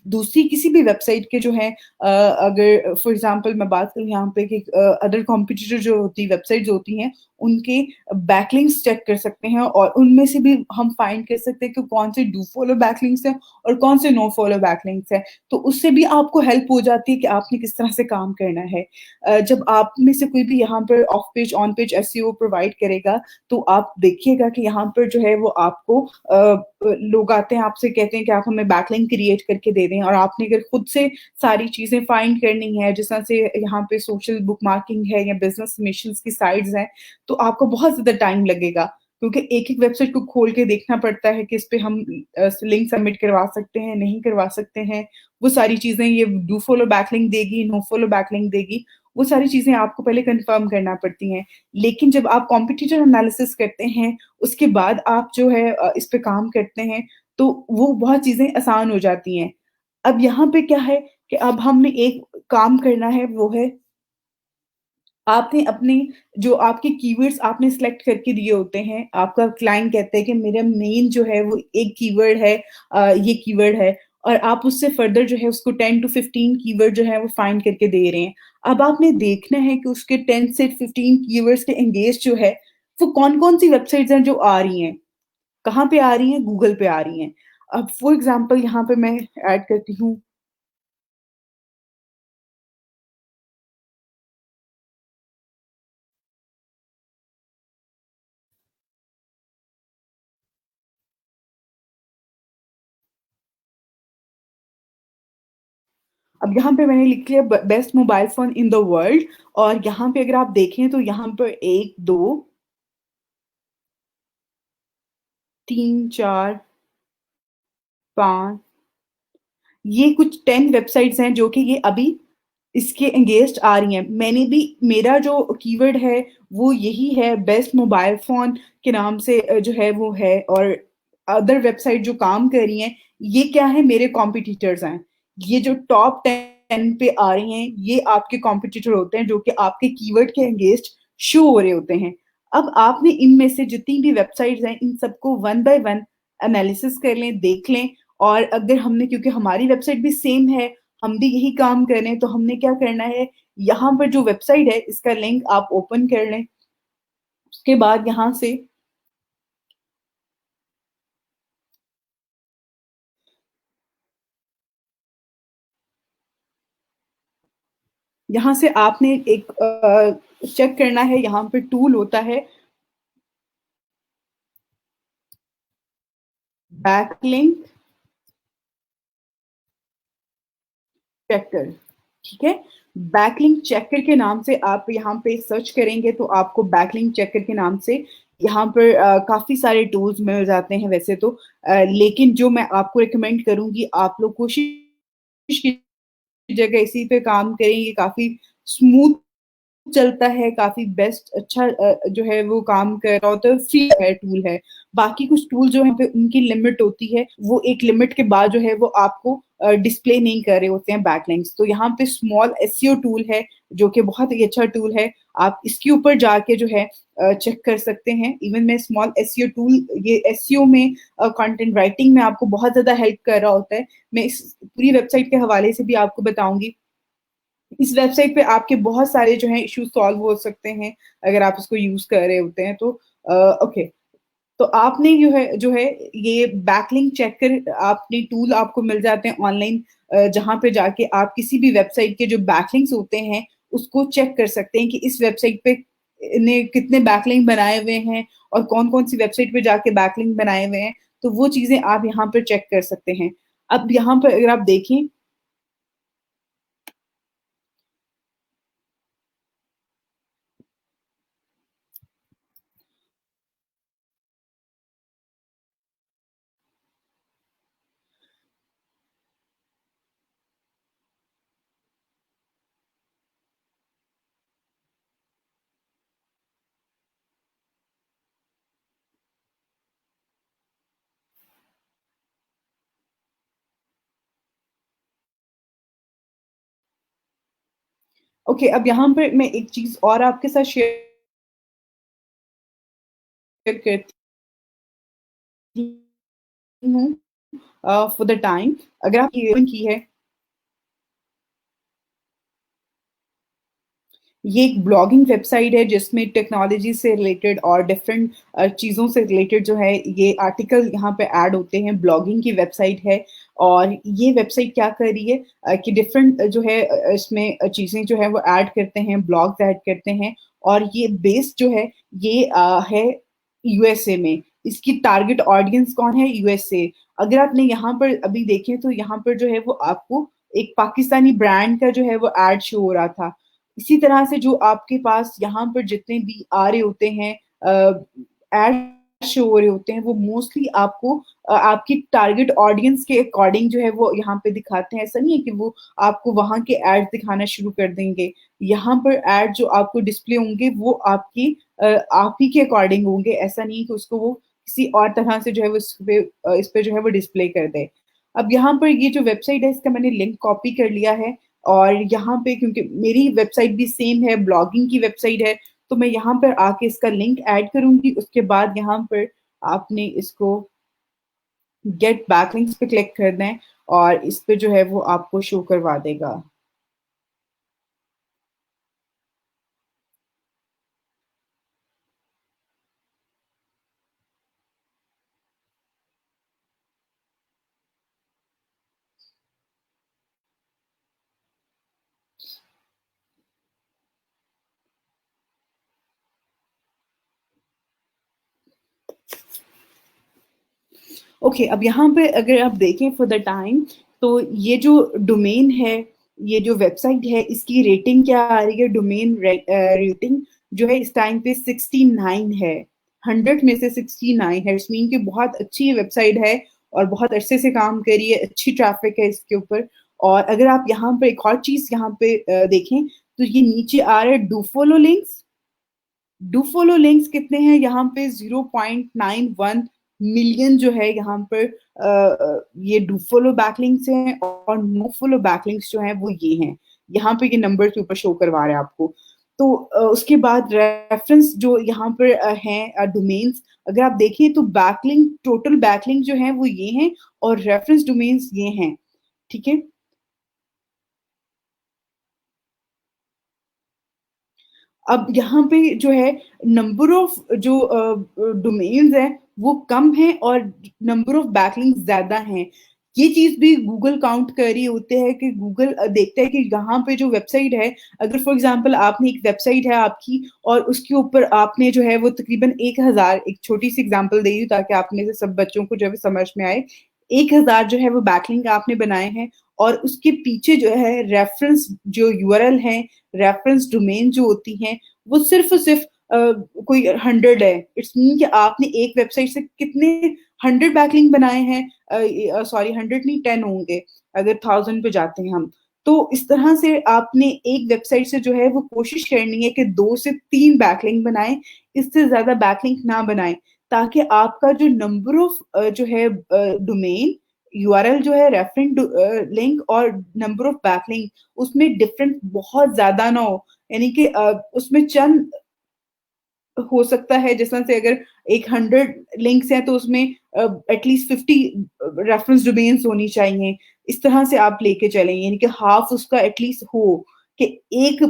दूसरी किसी भी वेबसाइट के जो हैं अगर फॉर एग्ज़ाम्पल मैं बात करूँ यहाँ पे कि अदर कॉम्पिटिटर जो होती वेबसाइट्स होती हैं, उनके बैकलिंक्स चेक कर सकते हैं और उनमें से भी हम फाइंड कर सकते हैं कि कौन से डू फॉलो बैकलिंक्स हैं और कौन से नो फॉलो बैकलिंक्स हैं। तो उससे भी आपको हेल्प हो जाती है कि आपने किस तरह से काम करना है। जब आप में से कोई भी यहाँ पर of page, on page SEO provide करेगा, तो आप देखिएगा कि यहाँ पर जो है वो आपको लोग आते हैं आपसे कहते हैं कि आप हमें बैकलिंक क्रिएट करके दे दें और आपने अगर खुद से सारी चीज़ें फाइंड करनी है जिस तरह से यहाँ पे सोशल बुकमार्किंग है या बिज़नेस मिशंस की साइट्स हैं, तो आपको बहुत ज़्यादा टाइम लगेगा क्योंकि एक-एक वेबसाइट को खोल के देखना पड़ता है कि इस पे हम लिंक सबमिट करवा सकते हैं, नहीं करवा सकते हैं। वो सारी चीज़ें ये डू फॉलो बैकलिंक देगी, नो फॉलो बैकलिंक देगी, वो सारी चीज़ें आपको पहले कन्फर्म करना पड़ती हैं। लेकिन जब आप कॉम्पिटिटर एनालिसिस करते हैं, उसके बाद आप जो है इस पे काम करते हैं, तो वो बहुत चीज़ें आसान हो जाती हैं। अब यहाँ पे क्या है कि अब हमने एक काम करना है वो है आपने अपने जो आपके कीवर्ड्स आपने सिलेक्ट करके दिए होते हैं, आपका क्लाइंट कहता है कि मेरा मेन जो है वो एक कीवर्ड है ये कीवर्ड है और आप उससे फर्दर जो है उसको 10 टू 15 कीवर्ड जो है वो फाइंड करके दे रहे हैं। अब आपने देखना है कि उसके 10 से 15 कीवर्ड्स के एंगेज जो है, वो कौन-कौन सी वेबसाइट्स हैं जो आ रही हैं। कहाँ पे आ रही हैं? गूगल पे आ रही हैं। अब फॉर एग्ज़ाम्पल यहाँ पे मैं ऐड करती हूँ। अब यहाँ पे मैंने लिख लिया ब best mobile phone in the world, और यहाँ पे अगर आप देखें तो यहाँ पर 1, 2, 3, 4, 5, ये कुछ 10 वेबसाइट्स हैं जो कि ये अभी इसके अगेंस्ट आ रही हैं। मैंने भी, मेरा जो कीवर्ड है वो यही है, बेस्ट मोबाइल फ़ोन के नाम से जो है वो है, और अदर वेबसाइट जो काम कर रही हैं, ये क्या है, मेरे कॉम्पिटिटर्स हैं। ये जो टॉप 10 पे आ रही हैं, ये आपके कॉम्पिटिटर होते हैं जो कि आपके कीवर्ड के अगेंस्ट शो हो रहे होते हैं। अब आपने इनमें से जितनी भी वेबसाइट्स हैं, इन सबको वन बाय वन एनालिसिस कर लें, देख लें, और अगर हमने, क्योंकि हमारी वेबसाइट भी सेम है, हम भी यही काम कर रहे हैं, तो हमने क्या करना है, यहाँ पर जो वेबसाइट है इसका लिंक आप ओपन कर लें। उसके बाद यहाँ से आपने एक चेक करना है, यहाँ पे टूल होता है बैकलिंक चेकर, ठीक है? बैकलिंक चेकर के नाम से आप यहाँ पे सर्च करेंगे तो आपको बैकलिंक चेकर के नाम से यहाँ पर काफ़ी सारे टूल्स मिल जाते हैं वैसे तो। लेकिन जो मैं आपको रिकमेंड करूँगी, आप लोग कोशिश जगह इसी पे काम करें, ये काफ़ी स्मूथ चलता है, काफ़ी बेस्ट अच्छा जो है वो काम कर रहा होता है, फ्री है टूल है। बाकी कुछ टूल जो हैं पे उनकी लिमिट होती है, वो एक लिमिट के बाद जो है वो आपको डिस्प्ले नहीं कर रहे होते हैं बैकलिंक्स। तो यहाँ पे स्मॉल एसईओ टूल है, जो कि बहुत ही अच्छा टूल है। आप इसके ऊपर जाके जो है चेक कर सकते हैं। इवन मैं स्मॉल एसईओ टूल, ये एसईओ में कंटेंट राइटिंग में आपको बहुत ज़्यादा हेल्प कर रहा होता है। मैं इस पूरी वेबसाइट के हवाले से भी आपको बताऊँगी। इस वेबसाइट पे आपके बहुत सारे जो हैं इश्यूज़ सॉल्व हो सकते हैं, अगर आप इसको यूज़ कर रहे होते हैं तो। ओके, तो आपने जो है ये बैकलिंक चेकर, आपने टूल आपको मिल जाते हैं ऑनलाइन, जहाँ पे जाके आप किसी भी वेबसाइट के जो बैकलिंक्स होते हैं, उसको चेक कर सकते हैं कि इस वेबसाइट पे ने कितने बैकलिंक बनाए हुए हैं और कौन-कौन सी वेबसाइट पे जाके बैकलिंक बनाए हुए हैं, तो वो चीज़ें आप यहाँ पर चेक कर सकते हैं। अब यहाँ पर अगर आप देखें, ओके, अब यहाँ पर मैं एक चीज़ और आपके साथ शेयर करती हूँ फॉर द टाइम, अगर आप ये ओपन की है, ये एक ब्लॉगिंग वेबसाइट है जिसमें टेक्नोलॉजी से रिलेटेड और डिफरेंट चीज़ों से रिलेटेड जो है ये आर्टिकल यहाँ पे ऐड होते हैं। ब्लॉगिंग की वेबसाइट है, और ये वेबसाइट क्या कर रही है कि डिफरेंट जो है इसमें चीज़ें जो है वो ऐड करते हैं, ब्लॉग्स ऐड करते हैं, और ये बेस्ड जो है ये है यूएसए में। इसकी टारगेट ऑडियंस कौन है? यूएसए। अगर आपने यहाँ पर अभी देखें तो यहाँ पर जो है वो आपको एक पाकिस्तानी ब्रांड का जो है वो ऐड शो हो रहा था। इसी तरह से जो आपके पास यहाँ पर जितने भी आ रहे होते हैं एड शो हो रहे होते हैं, वो मोस्टली आपको आपकी टारगेट ऑडियंस के अकॉर्डिंग जो है वो यहाँ पे दिखाते हैं। ऐसा नहीं है कि वो आपको वहाँ के एड्स दिखाना शुरू कर देंगे। यहाँ पर एड जो आपको डिस्प्ले होंगे वो आपकी आप ही के अकॉर्डिंग होंगे। ऐसा नहीं है कि उसको वो किसी और तरह से जो है वो इस पे जो है वो डिस्प्ले कर दे। अब यहाँ पर ये जो वेबसाइट है इसका मैंने लिंक कॉपी कर लिया है, और यहाँ पे क्योंकि मेरी वेबसाइट भी सेम है, ब्लॉगिंग की वेबसाइट है, तो मैं यहाँ पर आके इसका लिंक ऐड करूँगी। उसके बाद यहाँ पर आपने इसको गेट बैकलिंक्स पे क्लिक करना है, और इस पे जो है वो आपको शो करवा देगा। ओके, अब यहाँ पे अगर आप देखें फॉर द टाइम, तो ये जो डोमेन है, ये जो वेबसाइट है, इसकी रेटिंग क्या आ रही है? डोमेन रेटिंग जो है इस टाइम पे 69 है। 100 में से 69 है। इट्स मीन कि बहुत अच्छी वेबसाइट है और बहुत अरसे से काम कर रही है, अच्छी ट्रैफिक है इसके ऊपर। और अगर आप यहाँ पे एक और चीज यहाँ पे देखें, तो ये नीचे आ रहा है do follow links. Do follow links कितने हैं यहाँ पे? 0.91 मिलियन जो है यहाँ पर ये डू फॉलो बैकलिंक्स हैं, और नो फॉलो बैकलिंक्स जो हैं वो ये हैं। यहाँ पे ये नंबर के ऊपर शो करवा रहे हैं आपको। तो उसके बाद रेफरेंस जो यहाँ पर हैं डोमेन्स, अगर आप देखिए तो बैकलिंक, टोटल बैकलिंक जो है वो ये हैं, और रेफरेंस डोमेन्स ये हैं। ठीक है। अब यहाँ पे जो है नंबर ऑफ जो डोमेन्स हैं वो कम है, और नंबर ऑफ बैकलिंक्स ज्यादा हैं। ये चीज भी गूगल काउंट कर रही होते हैं कि गूगल देखता है कि यहाँ पे जो वेबसाइट है, अगर फॉर एग्जांपल आपने एक वेबसाइट है आपकी, और उसके ऊपर आपने जो है वो तकरीबन 1,000, एक छोटी सी एग्जांपल दे रही हूँ ताकि आप में से सब बच्चों को जो है समझ में आए। 1,000 जो है वो बैकलिंक आपने बनाए हैं, और उसके पीछे जो है रेफरेंस जो यूआरएल है, रेफरेंस डोमेन जो होती हैं, वो सिर्फ और सिर्फ कोई 100 है। इट्स मीन कि आपने एक वेबसाइट से कितने 100 बैकलिंक बनाए हैं? सॉरी, 100 नहीं, 10 होंगे अगर 1000 पे जाते हैं हम। तो इस तरह से आपने एक वेबसाइट से जो है वो कोशिश करनी है कि 2 से 3 बैकलिंक बनाएं, इससे ज्यादा बैकलिंक ना बनाएं, ताकि आपका जो नंबर ऑफ जो है डोमेन, यूआरएल जो है, रेफरेंस लिंक और नंबर ऑफ बैकलिंक, उसमें डिफरेंस बहुत ज्यादा ना हो। यानी कि उसमें चंद हो सकता है, जिस तरह से अगर एक 100 लिंक्स हैं तो उसमें एटलीस्ट 50 रेफरेंस डोमेन्स होनी चाहिए। इस तरह से आप लेके चलें, यानी कि हाफ उसका एटलीस्ट हो, कि एक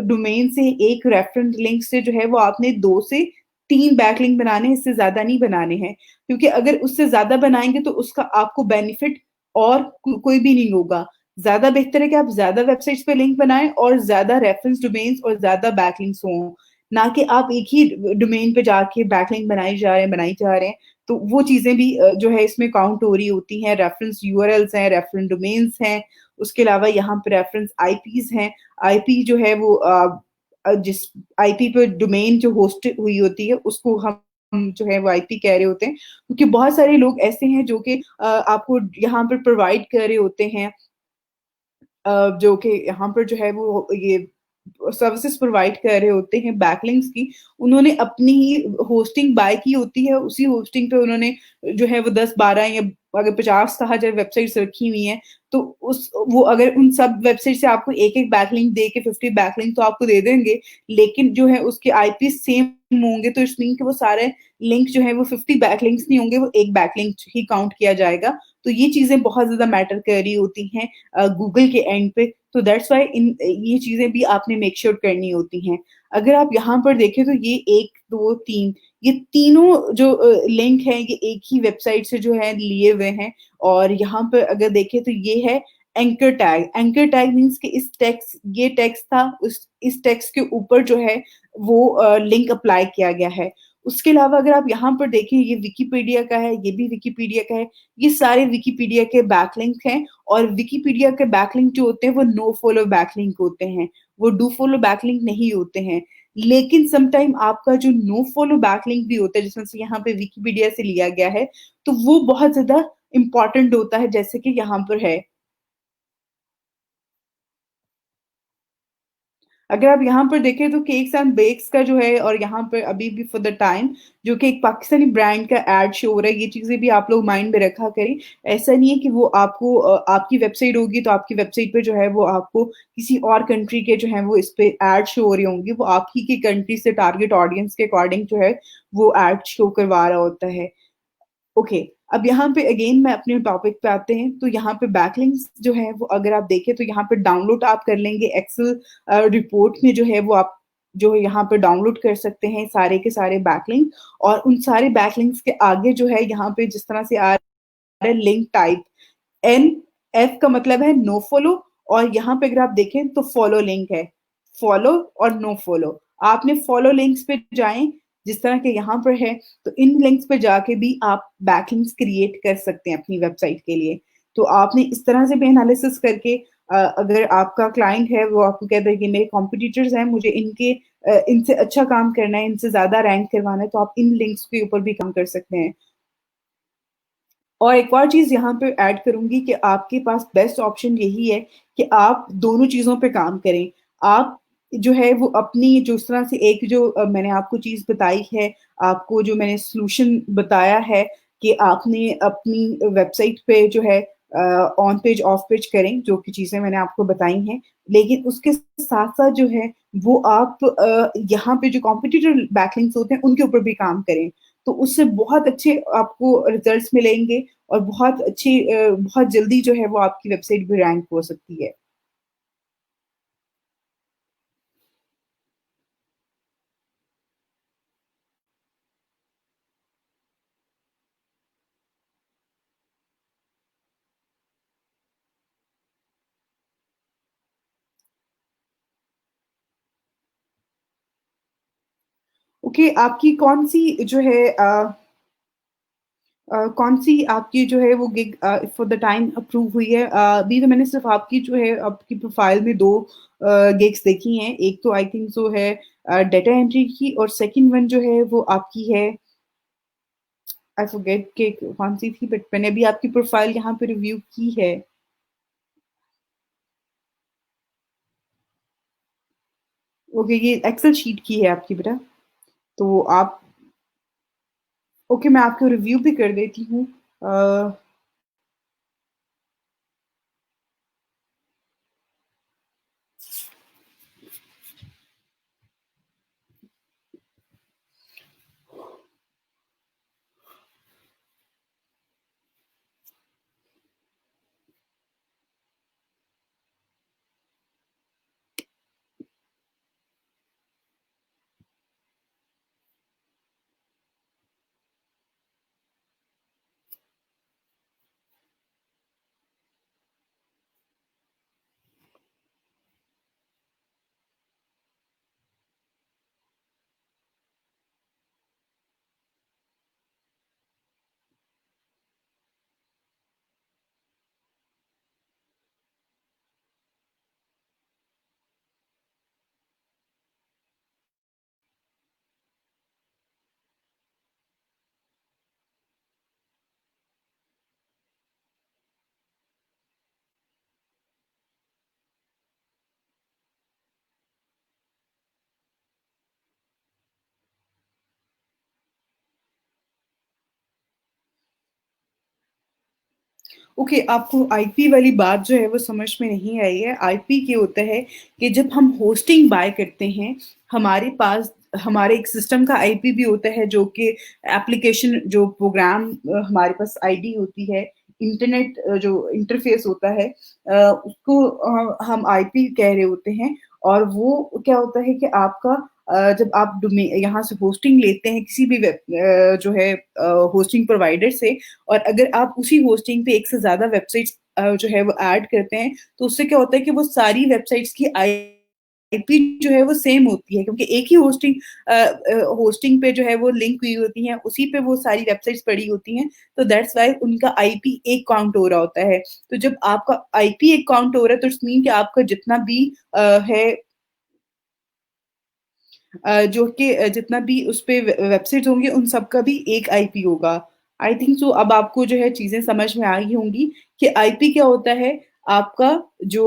डोमेन से, एक रेफरेंस लिंक से जो है वो आपने 2 से 3 बैकलिंक बनाने हैं, इससे ज्यादा नहीं बनाने हैं। क्योंकि अगर उससे ज्यादा बनाएंगे तो उसका आपको बेनिफिट और कोई भी नहीं होगा। ज्यादा बेहतर है कि आप ज्यादा वेबसाइट्स पे लिंक बनाएं और ज्यादा रेफरेंस डोमेन्स और ज्यादा बैकलिंक्स हों, ना कि आप एक ही डोमेन पे जाके बैकलिंक बनाई जा रहे हैं। तो वो चीजें भी जो है इसमें काउंट हो रही होती हैं। रेफरेंस यूआरएल्स हैं, रेफरेंस डोमेन्स हैं, उसके अलावा यहाँ पे रेफरेंस आईपीज हैं। आईपी जो है वो जिस आईपी पे डोमेन जो होस्ट हुई होती है उसको हम जो है वो आईपी कह रहे होते हैं, क्योंकि बहुत सारे लोग ऐसे हैं जो कि आपको यहाँ पर प्रोवाइड कर रहे होते हैं, जो कि यहाँ पर जो है वो ये सर्विसेज प्रोवाइड कर रहे होते हैं बैकलिंक्स की। उन्होंने अपनी ही होस्टिंग बाय की होती है, उसी होस्टिंग पे उन्होंने जो है वो 10-12 या अगर 50,000 वेबसाइट्स रखी हुई हैं, तो उस वो अगर उन सब वेबसाइट से आपको एक एक बैकलिंक दे के 50 बैकलिंक तो आपको दे देंगे, लेकिन जो है उसके आईपी सेम होंगे, तो इट्स मीन कि वो सारे लिंक जो है वो 50 बैकलिंक्स नहीं होंगे, वो एक बैकलिंक ही काउंट किया जाएगा। तो ये चीजें बहुत ज्यादा मैटर कर रही होती हैं गूगल के एंड पे। तो दैट्स वाई इन ये चीजें भी आपने मेक श्योर करनी होती हैं। अगर आप यहाँ पर देखें तो ये 1, 2, 3, ये तीनों जो लिंक हैं ये एक ही वेबसाइट से जो है लिए हुए हैं। और यहाँ पर अगर देखें तो ये है anchor tag. Anchor tag means कि इस टेक्स्ट, ये टेक्स्ट था, उस इस टेक्स्ट के ऊपर जो है वो लिंक अप्लाई किया गया है। उसके अलावा अगर आप यहाँ पर देखें, ये विकिपीडिया का है, ये भी विकिपीडिया का है, ये सारे विकिपीडिया के बैकलिंक हैं। और विकिपीडिया के बैकलिंक जो होते हैं वो नो फॉलो बैकलिंक होते हैं, वो डू फॉलो बैकलिंक नहीं होते हैं। लेकिन समटाइम आपका जो नो फॉलो बैकलिंक भी होता है, जिसमें से यहाँ पे विकिपीडिया से लिया गया है, तो वो बहुत ज्यादा इंपॉर्टेंट होता है, जैसे कि यहाँ पर है। अगर आप यहाँ पर देखें तो केक्स एंड बेक्स का जो है, और यहाँ पर अभी भी फॉर द टाइम जो कि एक पाकिस्तानी ब्रांड का एड शो हो रहा है, ये चीजें भी आप लोग माइंड में रखा करें। ऐसा नहीं है कि वो आपको आपकी वेबसाइट होगी तो आपकी वेबसाइट पे जो है वो आपको किसी और कंट्री के जो है वो इस पे एड शो हो रही होंगी, वो आप ही की कंट्री से टारगेट ऑडियंस के अकॉर्डिंग जो है वो एड शो करवा रहा होता है। ओके, अब यहाँ पे अगेन मैं अपने टॉपिक पे आते हैं। तो यहाँ पे बैकलिंक्स जो है वो अगर आप देखें तो यहाँ पे डाउनलोड आप कर लेंगे एक्सेल रिपोर्ट में, जो है वो आप जो है यहाँ पे डाउनलोड कर सकते हैं सारे के सारे बैकलिंक। और उन सारे बैकलिंक्स के आगे जो है यहाँ पे जिस तरह से आ रहा है लिंक टाइप, एन एफ का मतलब है नो फॉलो, और यहाँ पे अगर आप देखें तो फॉलो लिंक है। फॉलो और नो फॉलो, आपने फॉलो लिंक्स पे जाएं, जिस तरह के यहाँ पर है, तो इन लिंक्स पे जाके भी आप बैकलिंक्स क्रिएट कर सकते हैं अपनी वेबसाइट के लिए। तो आपने इस तरह से भी एनालिसिस करके अगर आपका क्लाइंट है, वो आपको कहता है कि मेरे कॉम्पिटिटर्स हैं, मुझे इनसे अच्छा काम करना है, इनसे ज़्यादा रैंक करवाना है, तो आप इन लिंक्स के ऊपर भी काम कर सकते हैं। और एक और चीज़ यहाँ पे ऐड करूँगी कि आपके पास बेस्ट ऑप्शन यही है कि आप दोनों चीज़ों पे काम करें। आप जो है वो अपनी जिस तरह से एक जो मैंने आपको चीज़ बताई है, आपको जो मैंने सॉल्यूशन बताया है कि आपने अपनी वेबसाइट पे जो है ऑन पेज, ऑफ पेज करें, जो कि चीज़ें मैंने आपको बताई हैं। लेकिन उसके साथ-साथ जो है वो आप यहाँ पे जो कॉम्पिटिटर बैकलिंक्स होते हैं, उनके ऊपर भी काम करें। तो उससे बहुत अच्छे आपको रिजल्ट्स मिलेंगे और बहुत जल्दी जो है वो आपकी वेबसाइट भी रैंक हो सकती है। ओके, आपकी कौन-सी जो है कौन-सी आपकी जो है वो gig for the time approve हुई है? अभी तो मैंने सिर्फ़ आपकी जो है आपकी प्रोफ़ाइल में 2 गिग्स देखी हैं। एक तो आई थिंक सो है डेटा एंट्री की और सेकंड वन जो है वो आपकी है आई फॉरगेट कि कौन-सी थी बट मैंने अभी आपकी प्रोफ़ाइल यहाँ पे रिव्यू की है। ओके, ये एक्सेल शीट की है आपकी बेटा। तो आप ओके, मैं आपको रिव्यू भी कर देती हूँ। अ, ओके, आपको आईपी वाली बात जो है वो समझ में नहीं आई है। आईपी क्या होता है कि जब हम होस्टिंग बाय करते हैं, हमारे पास हमारे एक सिस्टम का आईपी भी होता है जो कि एप्लीकेशन जो प्रोग्राम हमारे पास आईडी होती है, इंटरनेट जो इंटरफ़ेस होता है उसको हम आईपी कह रहे होते हैं और वो क्या होता है कि आपका जब आप यहाँ से होस्टिंग लेते हैं किसी भी जो है होस्टिंग प्रोवाइडर से और अगर आप उसी होस्टिंग पे एक से ज़्यादा वेबसाइट्स जो है वो ऐड करते हैं, तो उससे क्या होता है कि वो सारी वेबसाइट्स की आईपी जो है वो सेम होती है क्योंकि एक ही होस्टिंग पे जो है वो लिंक हुई होती हैं, उसी पे वो सारी वेबसाइट्स पड़ी होती हैं, तो दैट्स व्हाई उनका आईपी एक काउंट हो रहा होता है। तो जब आपका आईपी एक काउंट हो रहा है, तो इट्स मीन कि आपका जितना भी है जो कि जितना भी उसपे वेबसाइट्स होंगे उन सब का भी एक आईपी होगा। आई थिंक सो अब आपको जो है चीज़ें समझ में आ गई होंगी कि आईपी क्या होता है, आपका जो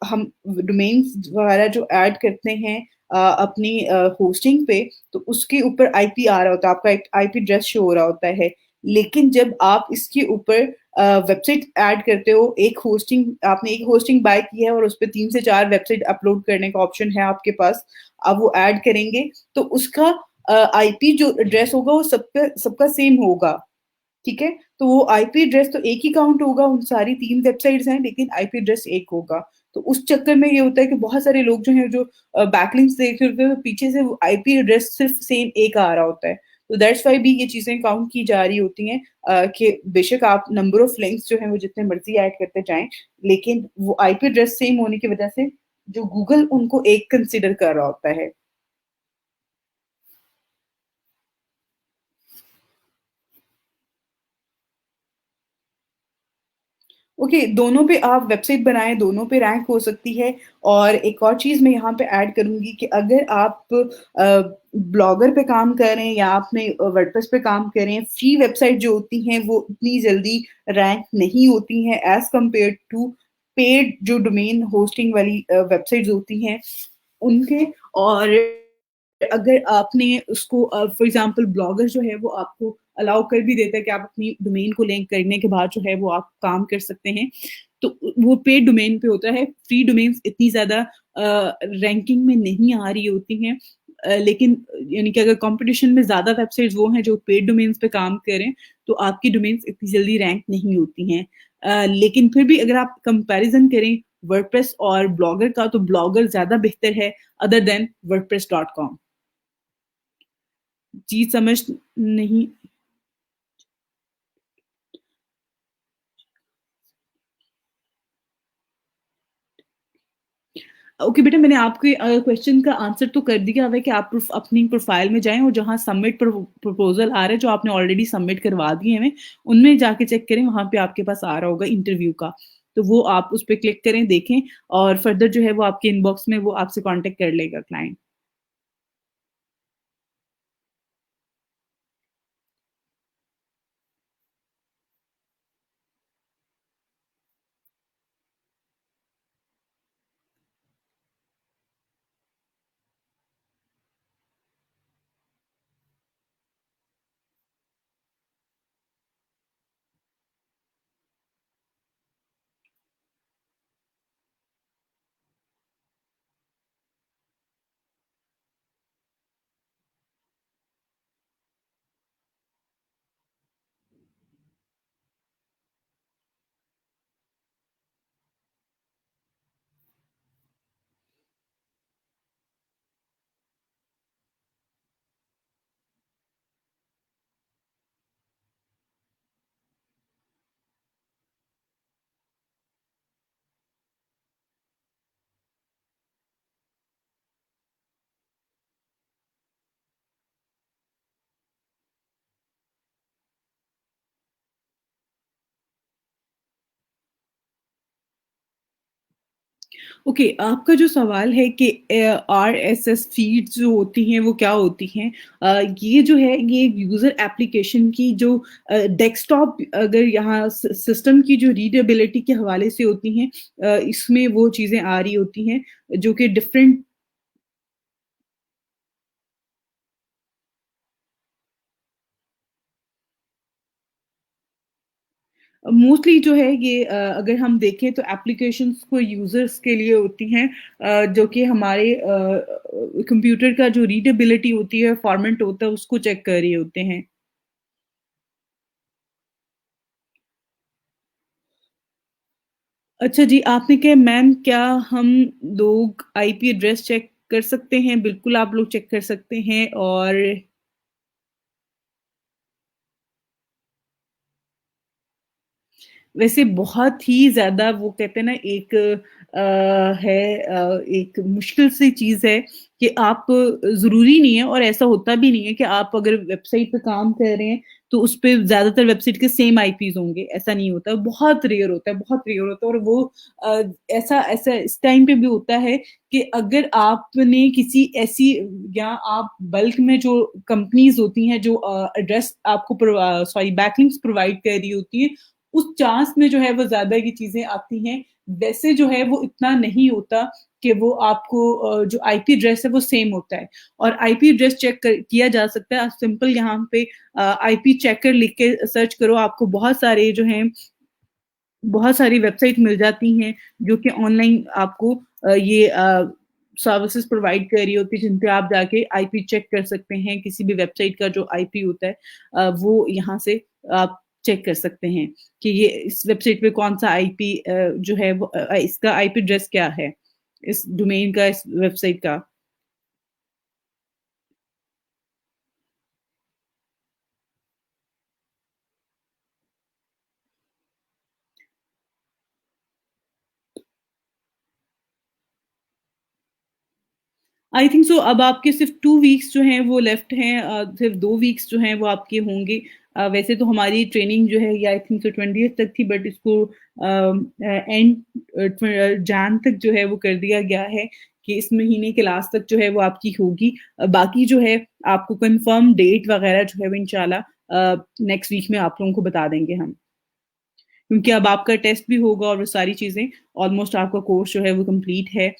हम डोमेन्स वगैरह जो ऐड करते हैं अपनी होस्टिंग पे, तो उसके ऊपर आईपी आ रहा होता है, आपका एक आईपी एड्रेस शो हो रहा होता है। लेकिन जब आप इसके ऊपर वेबसाइट ऐड करते हो, आपने एक होस्टिंग बाय की है और उसपे 3 से 4 वेबसाइट अपलोड करने का ऑप्शन है आपके पास, आप वो ऐड करेंगे तो उसका आईपी जो एड्रेस होगा वो सबका सेम होगा, ठीक है? तो वो आईपी एड्रेस तो एक ही काउंट होगा, उन सारी 3 वेबसाइट्स हैं लेकिन आईपी एड्रेस एक होगा। तो उस चक्कर में ये होता है कि बहुत सारे लोग जो हैं जो बैकलिंक्स देख रहे होते हैं तो पीछे से वो आईपी एड्रेस सिर्फ सेम एक आ रहा होता है। तो दैट्स व्हाई भी ये चीज़ें काउंट की जा रही होती हैं कि बेशक आप नंबर ऑफ लिंक्स जो हैं वो जितने मर्ज़ी ऐड करते जाएँ, लेकिन वो आईपी एड्रेस सेम होने की वजह से जो गूगल उनको एक कंसीडर कर रहा होता है। ओके, दोनों पे आप वेबसाइट बनाएँ, दोनों पे रैंक हो सकती है और एक और चीज़ मैं यहाँ पे ऐड करूँगी कि अगर आप ब्लॉगर पे काम कर रहे हैं या आपने वर्डप्रेस पे काम कर रहे हैं, फ्री वेबसाइट जो होती हैं वो इतनी जल्दी रैंक नहीं होती हैं एज़ कम्पेयर्ड टू पेड जो डोमेन होस्टिंग वाली वेबसाइट्स होती हैं, उनके और अगर आपने उसको फॉर एग्ज़ाम्पल ब्लॉगर जो है वो आपको अलाउ कर भी देता है कि आप अपनी डोमेन को लिंक करने के बाद जो है वो आप काम कर सकते हैं। तो वो पेड डोमेन पे होता है, फ्री डोमेन्स इतनी ज़्यादा रैंकिंग में नहीं आ रही होती हैं। लेकिन यानी कि अगर कॉम्पिटिशन में ज़्यादा वेबसाइट्स वो हैं जो पेड डोमेन्स पे काम करें, तो आपकी डोमेन्स इतनी जल्दी रैंक नहीं होती हैं। लेकिन फिर भी अगर आप कंपैरिज़न करें वर्डप्रेस और ब्लॉगर का, तो ब्लॉगर ज़्यादा बेहतर है अदर देन वर्डप्रेस.com। जी, समझ नहीं। ओके बेटा, मैंने आपके क्वेश्चन का आंसर तो कर दिया हुआ है कि आप अपनी प्रोफ़ाइल में जाएँ और जहाँ सबमिट प्रपोज़ल आ रहा है, जो आपने ऑलरेडी सबमिट करवा दिए हैं, उनमें जाके चेक करें, वहाँ पे आपके पास आ रहा होगा इंटरव्यू का। तो वो आप उस पे क्लिक करें, देखें और फर्दर जो है वो आपके इनबॉक्स में वो आपसे कॉन्टैक्ट कर लेगा क्लाइंट। ओके, आपका जो सवाल है कि आरएसएस फीड्स जो होती हैं वो क्या होती हैं? ये जो है ये यूज़र एप्लीकेशन की जो डेस्कटॉप अगर यहाँ सिस्टम की जो रीडेबिलिटी के हवाले से होती हैं, इसमें वो चीज़ें आ रही होती हैं जो कि डिफरेंट मोस्टली जो है ये अगर हम देखें तो एप्लीकेशंस को यूज़र्स के लिए होती हैं, जो कि हमारे कंप्यूटर का जो रीडेबिलिटी होती है, फॉर्मेट होता है, उसको चेक कर रहे होते हैं। अच्छा जी, आपने कहा मैम क्या हम लोग आईपी एड्रेस चेक कर सकते हैं? बिल्कुल आप लोग चेक कर सकते हैं और वैसे बहुत ही ज़्यादा वो कहते हैं ना एक एक मुश्किल सी चीज़ है कि आप ज़रूरी नहीं है और ऐसा होता भी नहीं है कि आप अगर वेबसाइट पे काम कर रहे हैं, तो उस पे ज़्यादातर वेबसाइट के सेम आईपीज़ होंगे, ऐसा नहीं होता। बहुत रेयर होता है, बहुत रेयर होता है और वो अ, ऐसा ऐसा इस टाइम पे भी होता है कि अगर आपने किसी ऐसी या आप बल्क में जो कंपनीज़ होती हैं, जो एड्रेस आपको सॉरी बैकलिंक्स प्रोवाइड कर रही होती हैं, उस चांस में जो है वो ज़्यादा ये चीज़ें आती हैं। वैसे जो है वो इतना नहीं होता कि वो आपको जो आईपी एड्रेस है वो सेम होता है और आईपी एड्रेस चेक किया जा सकता है। आप सिंपल यहाँ पे आईपी चेकर लिख के सर्च करो, आपको बहुत सारे जो हैं बहुत सारी वेबसाइट मिल जाती हैं जो कि ऑनलाइन आपको ये सर्विसेज़ प्रोवाइड कर रही होती है, जिन पे आप जाके आईपी चेक कर सकते हैं, किसी भी वेबसाइट का जो आईपी होता है वो यहाँ से आप चेक कर सकते हैं कि ये इस वेबसाइट पे कौन-सा आईपी जो है वो इसका आईपी एड्रेस क्या है, इस डोमेन का, इस वेबसाइट का। आई थिंक सो अब आपके सिर्फ 2 वीक्स जो हैं वो लेफ्ट हैं, सिर्फ 2 वीक्स जो हैं वो आपके होंगे। वैसे तो हमारी ट्रेनिंग जो है ये आई थिंक सो 20th तक थी, बट इसको एंड जैन तक जो है वो कर दिया गया है कि इस महीने के लास्ट तक जो है वो आपकी होगी। बाकी जो है आपको कंफर्म डेट वगैरह जो है वो इंशाल्लाह नेक्स्ट वीक में आप लोगों को बता देंगे हम। क्योंकि अब आपका टेस्ट भी होगा और वो सारी चीज़ें, ऑलमोस्ट आपका कोर्स जो है वो कंप्लीट है।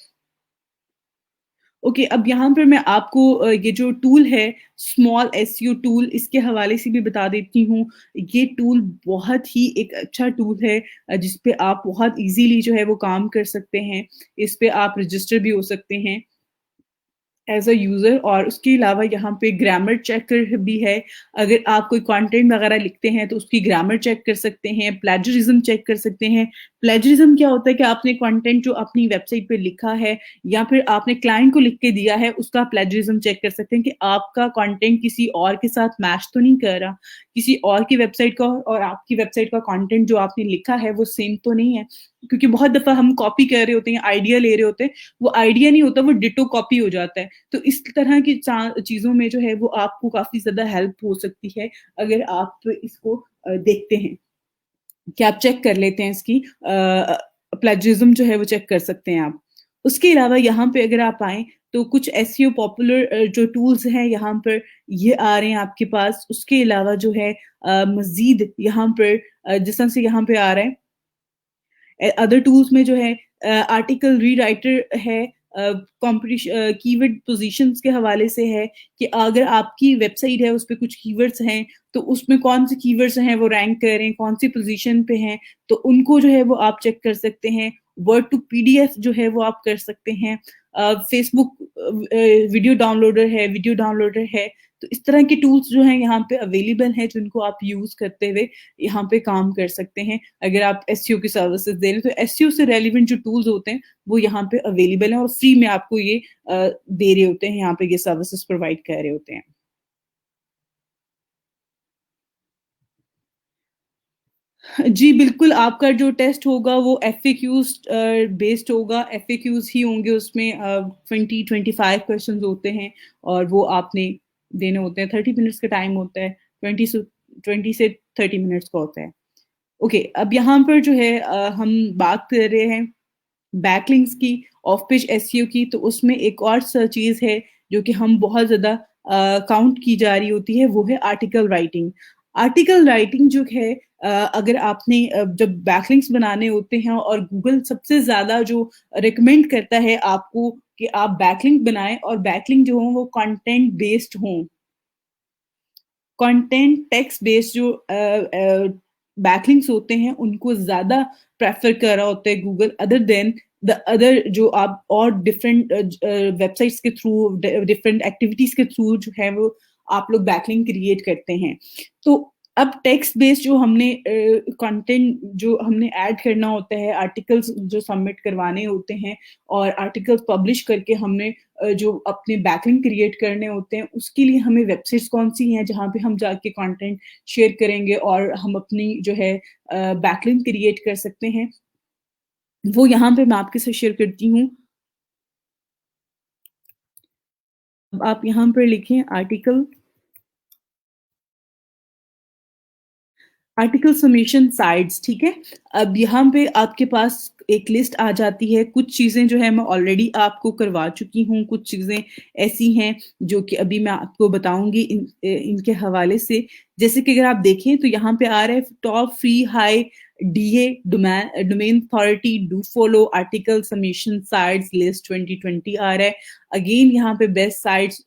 ओके, अब यहाँ पर मैं आपको ये जो टूल है, स्मॉल एसईओ टूल, इसके हवाले से भी बता देती हूँ। ये टूल बहुत ही एक अच्छा टूल है, जिस पे आप बहुत ईज़िली जो है वो काम कर सकते हैं। इस पे आप रजिस्टर भी हो सकते हैं एज़ अ यूज़र, और उसके अलावा यहाँ पे ग्रामर चेकर भी है। अगर आप कोई कंटेंट वगैरह लिखते हैं तो उसकी ग्रामर चेक कर सकते हैं, प्लेजरिज्म चेक कर सकते हैं। प्लेजरिज्म क्या होता है कि आपने कंटेंट जो अपनी वेबसाइट पे लिखा है या फिर आपने क्लाइंट को लिख के दिया है, उसका प्लेजरिज्म चेक कर सकते हैं कि आपका कंटेंट किसी और के साथ मैच तो नहीं कर रहा। किसी और की वेबसाइट का और आपकी वेबसाइट का कंटेंट जो आपने लिखा है वो सेम तो नहीं है। क्योंकि बहुत दफ़ा हम कॉपी कर रहे होते हैं, आइडिया ले रहे होते हैं, वो आइडिया नहीं होता, वो डिट्टो कॉपी हो जाता है। तो इस तरह की चीज़ों में जो है वो आपको काफ़ी ज़्यादा हेल्प हो सकती है, अगर आप इसको देखते हैं कि आप चेक कर लेते हैं इसकी प्लेजरिज्म जो है वो चेक कर सकते हैं आप। उसके अलावा यहाँ पे अगर आप आएँ तो कुछ एसईओ पॉपुलर जो टूल्स हैं यहाँ पर ये आ रहे हैं आपके पास। उसके अलावा जो है मज़ीद यहाँ पर जिस तरह से यहाँ पे आ रहा है अदर टूल्स में जो है आर्टिकल रीराइटर है, कीवर्ड पोजीशंस के हवाले से है कि अगर आपकी वेबसाइट है उस पे कुछ कीवर्ड्स हैं तो उसमें कौन से कीवर्ड्स हैं वो रैंक कर रहे हैं, कौन सी पोजीशन पे हैं, तो उनको जो है वो आप चेक कर सकते हैं। वर्ड टू पीडीएफ जो है वो आप कर सकते हैं। फेसबुक वीडियो डाउनलोडर है। तो इस तरह के टूल्स जो हैं यहाँ पे अवेलेबल हैं, जिनको आप यूज़ करते हुए यहाँ पे काम कर सकते हैं। अगर आप एसईओ की सर्विसेज़ दे रहे हैं, तो एसईओ से रेलेवेंट जो टूल्स होते हैं, वो यहाँ पे अवेलेबल हैं और फ्री में आपको ये दे रहे होते हैं, यहाँ पे ये सर्विसेज़ प्रोवाइड कर रहे होते हैं। जी, बिल्कुल, आपका जो टेस्ट होगा वो एफएक्यूज़ बेस्ड होगा, एफएक्यूज़ ही होंगे उसमें 20-25 क्वेश्चन्स होते हैं और वो आपने देने होते हैं, 30 मिनट्स का टाइम होता है, 20 से 30 मिनट्स का होता है। ओके, अब यहाँ पर जो है हम बात कर रहे हैं बैकलिंक्स की, ऑफ पेज एसईओ की, तो उसमें एक और चीज़ है जो कि हम बहुत ज़्यादा काउंट की जा रही होती है, वो है आर्टिकल राइटिंग। आर्टिकल राइटिंग जो है अगर आपने जब बैकलिंक्स बनाने होते हैं और गूगल सबसे ज़्यादा जो रिकमेंड करता है आपको कि आप बैकलिंक बनाएँ और बैकलिंक जो हो वो कंटेंट बेस्ड हों। कंटेंट टेक्स्ट बेस्ड जो बैकलिंक्स होते हैं उनको ज़्यादा प्रेफ़र कर रहा होता है Google other than the other जो आप और डिफरेंट वेबसाइट्स के थ्रू डिफरेंट एक्टिविटीज़ के थ्रू जो है वो आप लोग बैकलिंक क्रिएट करते हैं। तो अब टेक्स्ट बेस्ड जो हमने कंटेंट जो हमने ऐड करना होता है, आर्टिकल्स जो सबमिट करवाने होते हैं और आर्टिकल्स पब्लिश करके हमने जो अपने बैकलिंक क्रिएट करने होते हैं, उसके लिए हमें वेबसाइट्स कौन-सी हैं जहाँ पे हम जाके कंटेंट शेयर करेंगे और हम अपनी जो है बैकलिंक क्रिएट कर सकते हैं, वो यहाँ पे मैं आपके साथ शेयर करती हूँ। अब आप यहाँ पर लिखें आर्टिकल सबमिशन साइट्स, ठीक है? अब यहाँ पे आपके पास एक लिस्ट आ जाती है, कुछ चीज़ें जो है मैं ऑलरेडी आपको करवा चुकी हूँ, कुछ चीज़ें ऐसी हैं जो कि अभी मैं आपको बताऊँगी इनके हवाले से। जैसे कि अगर आप देखें तो यहाँ पे आ रहा है top free high DA domain authority do follow article submission sites list 2020 आ रहा है। अगेन यहाँ पे बेस्ट साइट्स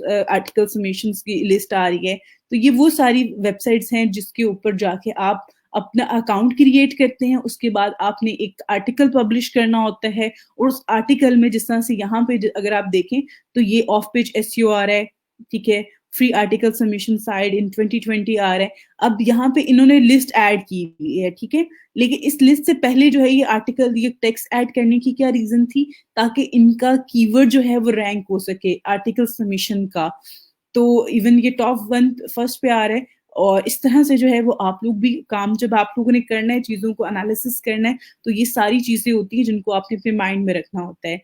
आर्टिकल सबमिशंस की लिस्ट आ रही है। तो ये वो सारी वेबसाइट्स हैं जिसके ऊपर जाके आप अपना अकाउंट क्रिएट करते हैं, उसके बाद आपने एक आर्टिकल पब्लिश करना होता है और उस आर्टिकल में जिस तरह से यहाँ पे अगर आप देखें तो ये ऑफ पेज एसईओ आ रहा है, ठीक है? फ्री आर्टिकल सबमिशन साइट इन 2020 आ रहा है। अब यहाँ पे इन्होंने लिस्ट ऐड की हुई है, ठीक है? लेकिन इस लिस्ट से पहले जो है ये टेक्स्ट ऐड करने की क्या रीज़न थी? ताकि इनका कीवर्ड जो है वो रैंक हो सके आर्टिकल सबमिशन का। तो इवन ये टॉप 1 फर्स्ट पे आ रहा है और इस तरह से जो है वो आप लोग भी काम जब आप लोगों ने करना है, चीज़ों को एनालिसिस करना है, तो ये सारी चीज़ें होती हैं जिनको आपने अपने माइंड में रखना होता है।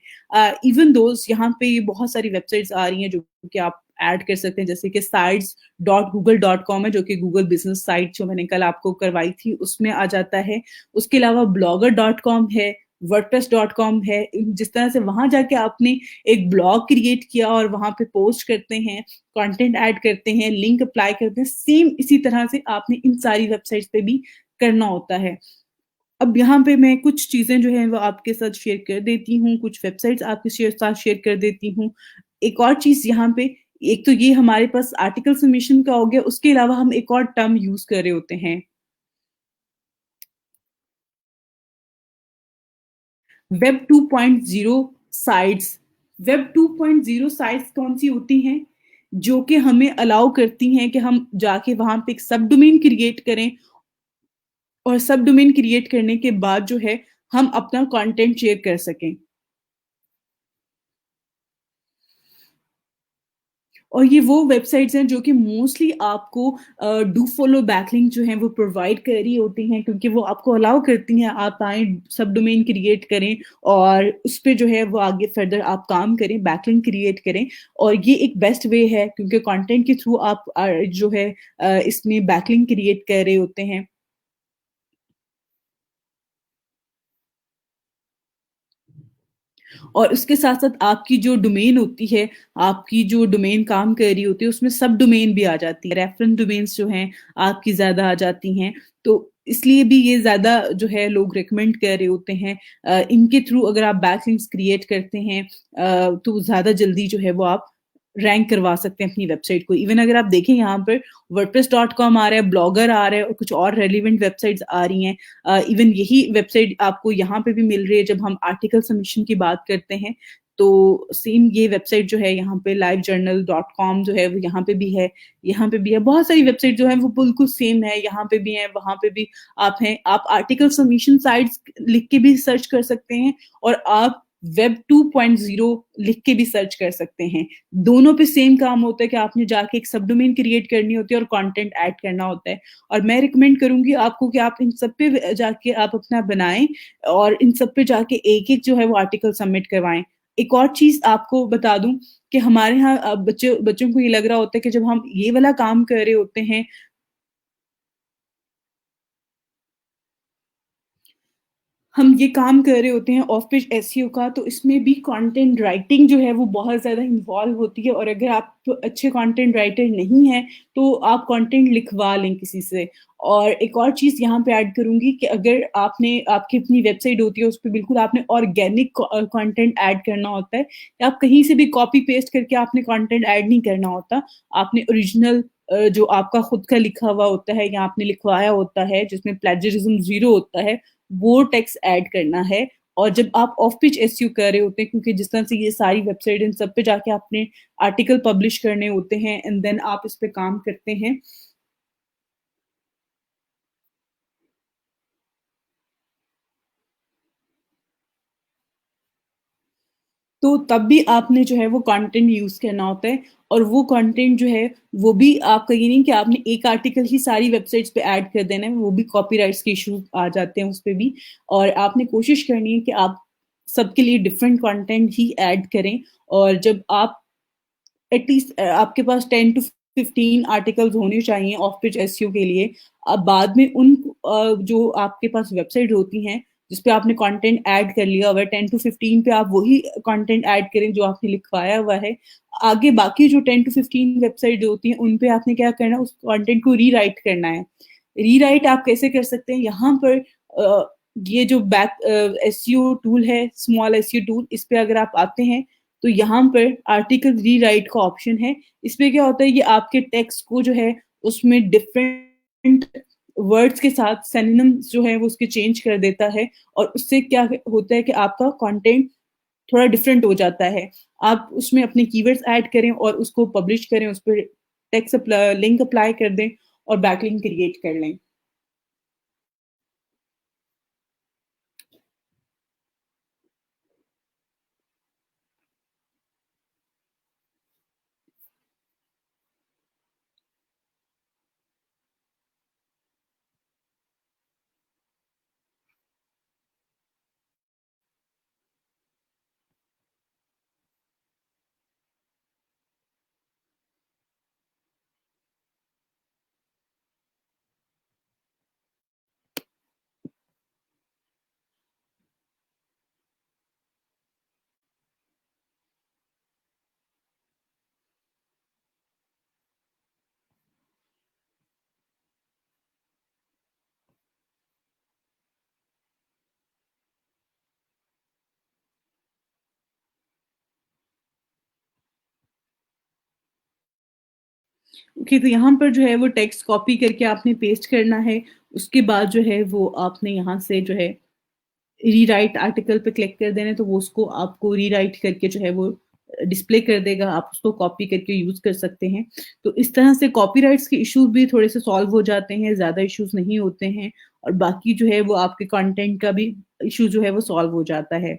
इवन दोज़ यहाँ पे बहुत सारी वेबसाइट्स आ रही हैं जो कि आप ऐड कर सकते हैं, जैसे कि sites.google.com है जो कि गूगल बिज़नेस साइट जो मैंने कल आपको करवाई थी उसमें आ जाता है। उसके अलावा blogger.com है, वर्डप्रेस.com है। जिस तरह से वहाँ जाके आपने एक ब्लॉग क्रिएट किया और वहाँ पे पोस्ट करते हैं, कंटेंट ऐड करते हैं, लिंक अप्लाई करते हैं, सेम इसी तरह से आपने इन सारी वेबसाइट्स पे भी करना होता है। अब यहाँ पे मैं कुछ चीज़ें जो हैं वो आपके साथ शेयर कर देती हूँ, कुछ वेबसाइट्स आपके साथ शेयर कर देती हूँ। एक और चीज़ यहाँ पे, एक तो ये हमारे पास आर्टिकल सबमिशन का हो गया, उसके अलावा हम एक और टर्म यूज़ कर रहे होते हैं, वेब 2.0 साइट्स। वेब 2.0 साइट्स कौन-सी होती हैं? जो कि हमें अलाउ करती हैं कि हम जाके वहाँ पे एक सब डोमेन क्रिएट करें और सब डोमेन क्रिएट करने के बाद जो है, हम अपना कंटेंट शेयर कर सकें। और ये वो वेबसाइट्स हैं जो कि मोस्टली आपको डू फॉलो बैकलिंक जो है वो प्रोवाइड कर रही होती हैं, क्योंकि वो आपको अलाउ करती हैं आप आएँ सब डोमेन क्रिएट करें और उस पे जो है वो आगे फर्दर आप काम करें, बैकलिंक क्रिएट करें। और ये एक बेस्ट वे है क्योंकि कंटेंट के थ्रू आप जो है इसमें बैकलिंक क्रिएट कर रहे होते हैं। और उसके साथ-साथ आपकी जो डोमेन होती है, आपकी जो डोमेन काम कर रही होती है, उसमें सब डोमेन भी आ जाती है। रेफरेंस डोमेन्स जो हैं, आपकी ज़्यादा आ जाती हैं। तो इसलिए भी ये ज़्यादा जो है लोग रिकमेंड कर रहे होते हैं। इनके थ्रू अगर आप बैकलिंक्स क्रिएट करते हैं तो ज़्यादा जल्दी जो है वो आप रैंक करवा सकते हैं अपनी वेबसाइट को। इवन अगर आप देखें यहाँ पर वर्डप्रेस.com आ रहा है, ब्लॉगर आ रहा है और कुछ और रेलेवेंट वेबसाइट्स आ रही हैं। इवन यही वेबसाइट आपको यहाँ पे भी मिल रही है जब हम आर्टिकल सबमिशन की बात करते हैं, तो सेम ये वेबसाइट जो है यहाँ पे livejournal.com जो है वो यहाँ पे भी है, यहाँ पे भी है। बहुत सारी वेबसाइट जो है वो बिल्कुल सेम है, यहाँ पे भी है, वहाँ पे भी आप हैं। आप आर्टिकल सबमिशन साइट्स लिख के भी सर्च कर सकते हैं और आप वेब 2.0 लिख के भी सर्च कर सकते हैं। दोनों पे सेम काम होता है कि आपने जाके एक सब डोमेन क्रिएट करनी होती है और कंटेंट ऐड करना होता है। और मैं रिकमेंड करूँगी आपको कि आप इन सब पे जाके आप अपना बनाएँ और इन सब पे जाके एक-एक जो है वो आर्टिकल सबमिट करवाएँ। एक और चीज़ आपको बता दूँ कि हमारे यहाँ बच्चों को ये लग रहा होता है कि जब हम ये वाला काम कर रहे होते हैं, हम ये काम कर रहे होते हैं ऑफ पेज एसईओ का, तो इसमें भी कंटेंट राइटिंग जो है वो बहुत ज़्यादा इन्वॉल्व होती है और अगर आप अच्छे कंटेंट राइटर नहीं हैं, तो आप कंटेंट लिखवा लें किसी से। और एक और चीज़ यहाँ पे ऐड करूँगी कि अगर आपने आपकी अपनी वेबसाइट होती है, उस पे बिल्कुल आपने ऑर्गेनिक कंटेंट ऐड करना होता है। या आप कहीं से भी कॉपी पेस्ट करके आपने कंटेंट ऐड नहीं करना होता। आपने ओरिजिनल जो आपका खुद का लिखा हुआ होता है या आपने लिखवाया होता है, जिसमें प्लेजरिज्म ज़ीरो होता है, वो टेक्स्ट ऐड करना है। और जब आप ऑफ पिच एसईओ कर रहे होते हैं, क्योंकि जिस तरह से ये सारी वेबसाइट इन सब पे जाके आपने आर्टिकल पब्लिश करने होते हैं एंड देन आप इस पे काम करते हैं, तो तब भी आपने जो है वो कंटेंट यूज़ करना होता है और वो कंटेंट जो है, वो भी आपका ये नहीं कि आपने एक आर्टिकल ही सारी वेबसाइट्स पे ऐड कर देना है, वो भी कॉपीराइट्स के इश्यू आ जाते हैं उस पे भी। और आपने कोशिश करनी है कि आप सबके लिए डिफरेंट कंटेंट ही ऐड करें और जब आप एटलीस्ट आपके पास 10 टू 15 आर्टिकल्स होने चाहिए ऑफ पिच एसईओ के लिए। अब बाद में उन जो आपके पास वेबसाइट होती हैं, जिस पे आपने कंटेंट ऐड कर लिया हुआ है, 10 टू 15 पे आप वही कंटेंट ऐड करें जो आपने लिखवाया हुआ है। आगे बाकी जो 10 टू 15 वेबसाइट होती हैं, उन पे आपने क्या करना है, उस कंटेंट को रीराइट करना है। रीराइट आप कैसे कर सकते हैं? यहाँ पर ये जो एसईओ टूल है, स्मॉल एसईओ टूल, इस पे अगर आप आते हैं, तो यहाँ पर आर्टिकल रीराइट का ऑप्शन है। इसमें क्या होता है, ये आपके टेक्स्ट को जो है उसमें डिफरेंट वर्ड्स के साथ सिनोनिम्स जो है वो उसके चेंज कर देता है और उससे क्या होता है कि आपका कंटेंट थोड़ा डिफरेंट हो जाता है। आप उसमें अपने कीवर्ड्स ऐड करें और उसको पब्लिश करें, उस पे लिंक अप्लाई कर दें और बैकलिंक क्रिएट कर लें। ओके, तो यहाँ पर जो है वो टेक्स्ट कॉपी करके आपने पेस्ट करना है। उसके बाद जो है वो आपने यहाँ से जो है रीराइट आर्टिकल पे क्लिक कर देना है, तो वो उसको आपको रीराइट करके जो है वो डिस्प्ले कर देगा, आप उसको कॉपी करके यूज़ कर सकते हैं। तो इस तरह से कॉपीराइट्स के इश्यूज़ भी थोड़े से सॉल्व हो जाते हैं, ज़्यादा इश्यूज़ नहीं होते हैं और बाकी जो है वो आपके कंटेंट का भी इश्यू जो है वो सॉल्व हो जाता है।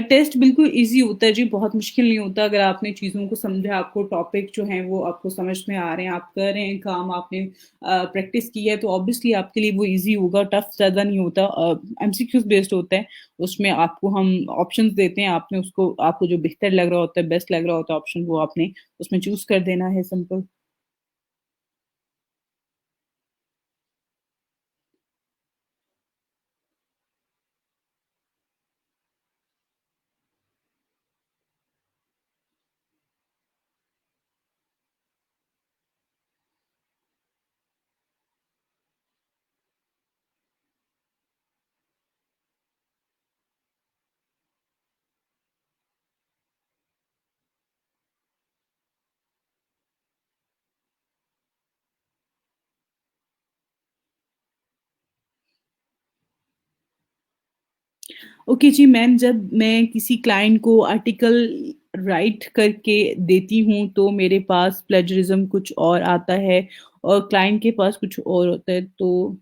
टेस्ट बिल्कुल ईज़ी होता है जी, बहुत मुश्किल नहीं होता अगर आपने चीज़ों को समझा, आपको टॉपिक जो हैं वो आपको समझ में आ रहे हैं, आप कर रहे हैं काम, आपने प्रैक्टिस की है, तो ऑब्वियसली आपके लिए वो ईज़ी होगा, टफ ज़्यादा नहीं होता। एमसीक्यूज़ बेस्ड होता है, उसमें आपको हम ऑप्शंस देते हैं, आपने उसको आपको जो बेहतर लग रहा होता है, बेस्ट लग रहा होता है ऑप्शन, वो आपने उसमें चूज़ कर देना है, सिंपल। ओके जी मैम, जब मैं किसी क्लाइंट को आर्टिकल राइट करके देती हूँ तो मेरे पास प्लेजरिज्म कुछ और आता है और क्लाइंट के पास कुछ और होता है, तो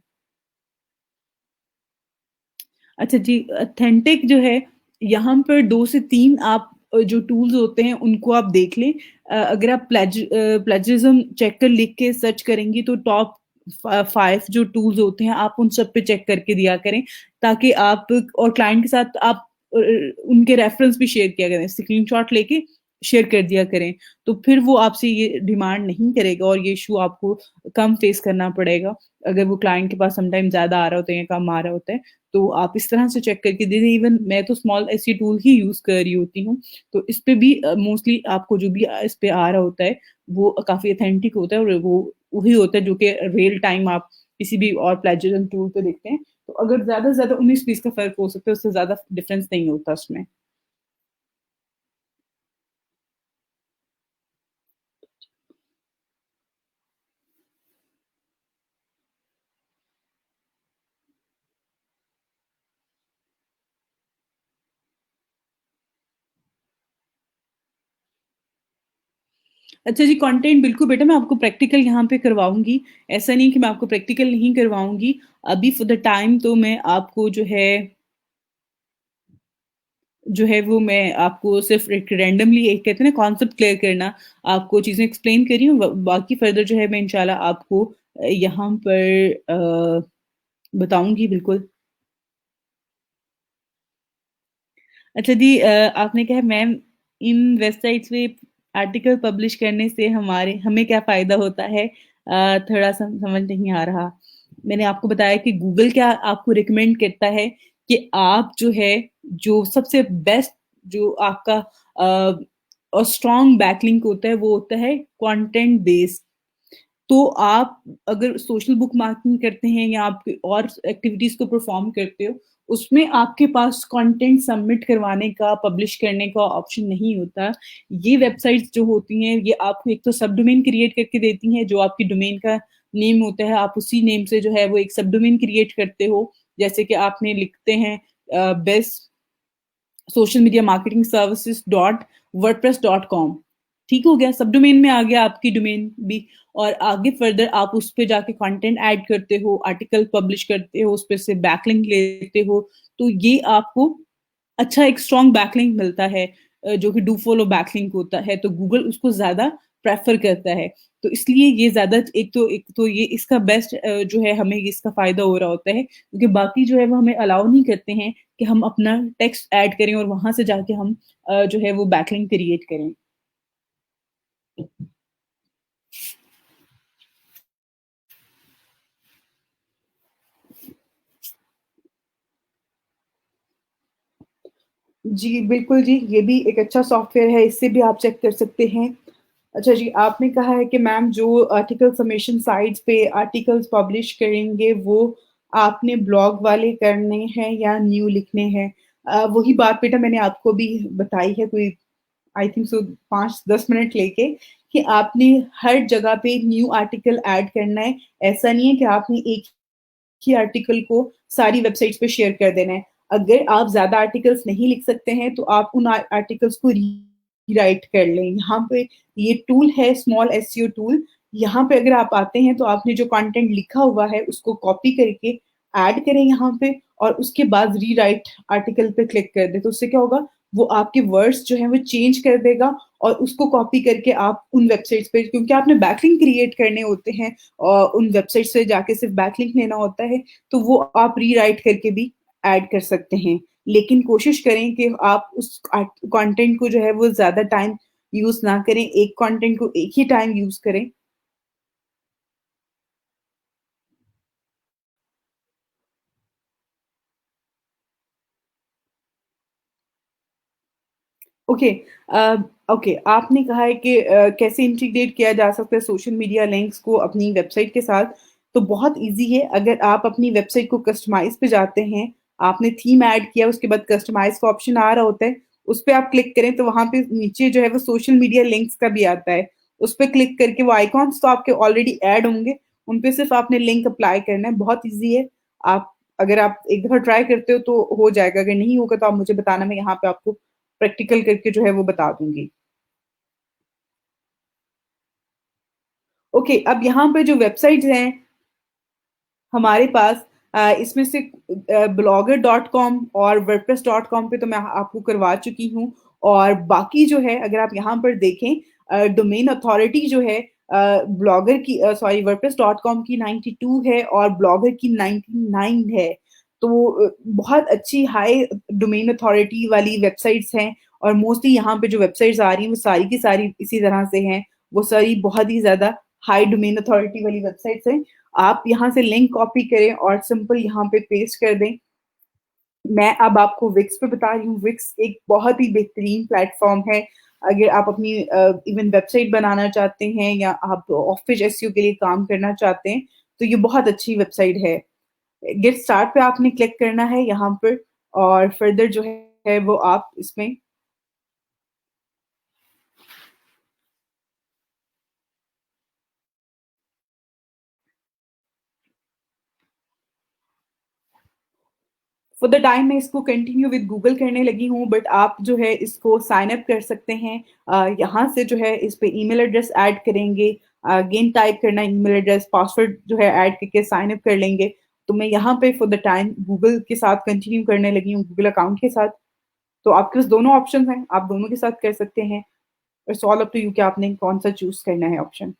अच्छा जी, ऑथेंटिक जो है, यहाँ पर 2 से 3 आप जो टूल्स होते हैं उनको आप देख लें। अगर आप प्लेजरिज्म चेकर लिख के सर्च करेंगी तो टॉप 5 जो टूल्स होते हैं आप उन सब पे चेक करके दिया करें, ताकि आप और क्लाइंट के साथ आप उनके रेफरेंस भी शेयर किया करें, स्क्रीनशॉट लेके शेयर कर दिया करें। तो फिर वो आपसे ये डिमांड नहीं करेगा और ये इश्यू आपको कम फेस करना पड़ेगा। अगर वो क्लाइंट के पास समटाइम ज़्यादा आ रहा होता है या कम आ रहा होता है, तो आप इस तरह से चेक करके दे दें। इवन मैं तो स्मॉल एसई टूल ही यूज़ कर रही होती हूँ, तो इस पे भी मोस्टली आपको जो भी इस पे आ रहा होता है, वो काफ़ी ऑथेंटिक होता है और वो वही होता है जो कि रियल टाइम आप किसी भी और प्लेजरिज्म टूल पे देखते हैं। तो अगर ज़्यादा से ज़्यादा 19-20 का फ़र्क हो सकता है, उससे ज़्यादा डिफरेंस नहीं होता उसमें। अच्छा जी, कंटेंट बिल्कुल बेटा मैं आपको प्रैक्टिकल यहाँ पे करवाऊँगी। ऐसा नहीं कि मैं आपको प्रैक्टिकल नहीं करवाऊँगी। अभी फॉर द टाइम तो मैं आपको जो है वो मैं आपको सिर्फ़ एक रैंडमली एक कहते हैं ना कॉन्सेप्ट क्लियर करना, आपको चीज़ें एक्सप्लेन कर रही हूँ। ब बाकी फ़र्दर जो है मैं इंशाल्लाह आपको यहाँ पर बताऊँगी बिल्कुल। अच्छा जी, आपने कहा मैम इन वेबसाइट्स पे आर्टिकल पब्लिश करने से हमारे हमें क्या फ़ायदा होता है? थोड़ा-सा समझ नहीं आ रहा। मैंने आपको बताया कि गूगल क्या आपको रिकमेंड करता है कि आप जो है, जो सबसे बेस्ट जो आपका अ, और स्ट्रॉन्ग बैकलिंक होता है, वो होता है कंटेंट बेस्ड। तो आप अगर सोशल बुक मार्केटिंग करते हैं या आप और एक्टिविटीज़ को परफ़ॉर्म करते हो, उसमें आपके पास कंटेंट सबमिट करवाने का, पब्लिश करने का ऑप्शन नहीं होता। ये वेबसाइट्स जो होती हैं, ये आपको एक तो सब डोमेन क्रिएट करके देती हैं, जो आपकी डोमेन का नेम होता है, आप उसी नेम से जो है वो एक सब डोमेन क्रिएट करते हो। जैसे कि आपने लिखते हैं best social media marketing services dot WordPress dot com, ठीक हो गया, सब डोमेन में आ गया आपकी डोमेन भी। और आगे फर्दर आप उस पे जाके कंटेंट ऐड करते हो, आर्टिकल पब्लिश करते हो, उस पे से बैकलिंक लेते हो, तो ये आपको अच्छा एक स्ट्रॉन्ग बैकलिंक मिलता है, जो कि डू फॉलो बैकलिंक होता है, तो गूगल उसको ज़्यादा प्रेफ़र करता है। तो इसलिए ये ज़्यादा एक तो ये इसका बेस्ट जो है हमें इसका फ़ायदा हो रहा होता है, क्योंकि बाकी जो है वो हमें अलाउ नहीं करते हैं कि हम अपना टेक्स्ट ऐड करें और वहाँ से जाके हम जो है वो बैकलिंक क्रिएट करें। जी, बिल्कुल जी, ये भी एक अच्छा सॉफ्टवेयर है, इससे भी आप चेक कर सकते हैं। अच्छा जी, आपने कहा है कि मैम जो आर्टिकल सबमिशन साइट्स पे आर्टिकल्स पब्लिश करेंगे वो आपने ब्लॉग वाले करने हैं या न्यू लिखने हैं। वही बात बेटा मैंने आपको भी बताई है कोई आई थिंक सो 5-10 मिनट लेके कि आपने हर जगह पे न्यू आर्टिकल ऐड करना है। ऐसा नहीं है कि आपने एक ही आर्टिकल को सारी वेबसाइट्स पे शेयर कर देना है। अगर आप ज़्यादा आर्टिकल्स नहीं लिख सकते हैं, तो आप उन आर्टिकल्स को रीराइट कर लें। यहाँ पे ये टूल है स्मॉल एसईओ टूल, यहाँ पे अगर आप आते हैं तो आपने जो कंटेंट लिखा हुआ है उसको कॉपी करके ऐड करें यहाँ पे और उसके बाद रीराइट आर्टिकल पे क्लिक कर दें। तो उससे क्या होगा, वो आपके वर्ड्स जो हैं वो चेंज कर देगा और उसको कॉपी करके आप उन वेबसाइट्स पे क्योंकि आपने बैकलिंक क्रिएट करने होते हैं उन वेबसाइट से जाके सिर्फ बैकलिंक लेना होता है, तो वो आप रीराइट करके भी ऐड कर सकते हैं। लेकिन कोशिश करें कि आप उस कंटेंट को जो है वो ज़्यादा टाइम यूज़ ना करें, एक कंटेंट को एक ही टाइम यूज़ करें। ओके अ, ओके आपने कहा है कि कैसे इंटीग्रेट किया जा सकता है सोशल मीडिया लिंक्स को अपनी वेबसाइट के साथ। तो बहुत ईज़ी है, अगर आप अपनी वेबसाइट को कस्टमाइज़ पे जाते हैं, आपने थीम ऐड किया, उसके बाद कस्टमाइज़ का ऑप्शन आ रहा होता है, उस पे आप क्लिक करें तो वहाँ पे नीचे जो है वो सोशल मीडिया लिंक्स का भी आता है। उस पे क्लिक करके वो आइकॉन्स तो आपके ऑलरेडी ऐड होंगे, उन पे सिर्फ़ आपने लिंक अप्लाई करना है, बहुत ईज़ी है। आप अगर आप एक दफ़ा ट्राई करते हो तो हो जाएगा, अगर नहीं होगा तो आप मुझे बताना, मैं यहाँ पे आपको प्रैक्टिकल करके जो है वो बता दूँगी। ओके, अब यहाँ पे जो वेबसाइट्स हैं हमारे पास इसमें से ब्लॉगर.कॉम और वर्डप्रेस.कॉम पे तो मैं आपको करवा चुकी हूँ और बाकी जो है अगर आप यहाँ पर देखें डोमेन अथॉरिटी जो है ब्लॉगर की सॉरी वर्डप्रेस.कॉम की 92 है और ब्लॉगर की 99 है। तो बहुत अच्छी हाई डोमेन अथॉरिटी वाली वेबसाइट्स हैं और मोस्टली यहाँ पे जो वेबसाइट्स आ रही हैं वो सारी की सारी इसी तरह से हैं। वो सारी बहुत ही ज़्यादा हाई डोमेन अथॉरिटी वाली वेबसाइट्स हैं। आप यहाँ से लिंक कॉपी करें और सिंपल यहाँ पे पेस्ट कर दें। मैं अब आपको विक्स पे बता रही हूँ, विक्स एक बहुत ही बेहतरीन प्लेटफ़ॉर्म है। अगर आप अपनी इवन वेबसाइट बनाना चाहते हैं या आप ऑफ़िस एसईओ के लिए काम करना चाहते हैं, तो ये बहुत अच्छी वेबसाइट है। गेट स्टार्ट पे आपने क्लिक करना है यहाँ पर और फर्दर जो है वो आप इसमें फॉर द टाइम मैं इसको कंटिन्यू विद गूगल करने लगी हूँ बट आप जो है इसको साइन अप कर सकते हैं। यहाँ से जो है इस पे ईमेल एड्रेस ऐड करेंगे, अगेन टाइप करना ईमेल एड्रेस, पासवर्ड जो है ऐड करके साइन अप कर लेंगे। तो मैं यहाँ पे फॉर द टाइम गूगल के साथ कंटिन्यू करने लगी हूँ, गूगल अकाउंट के साथ। तो आपके पास दोनों ऑप्शंस हैं, आप दोनों के साथ कर सकते हैं। It's all up to you कि आपने कौन-सा चूज़ करना है ऑप्शन।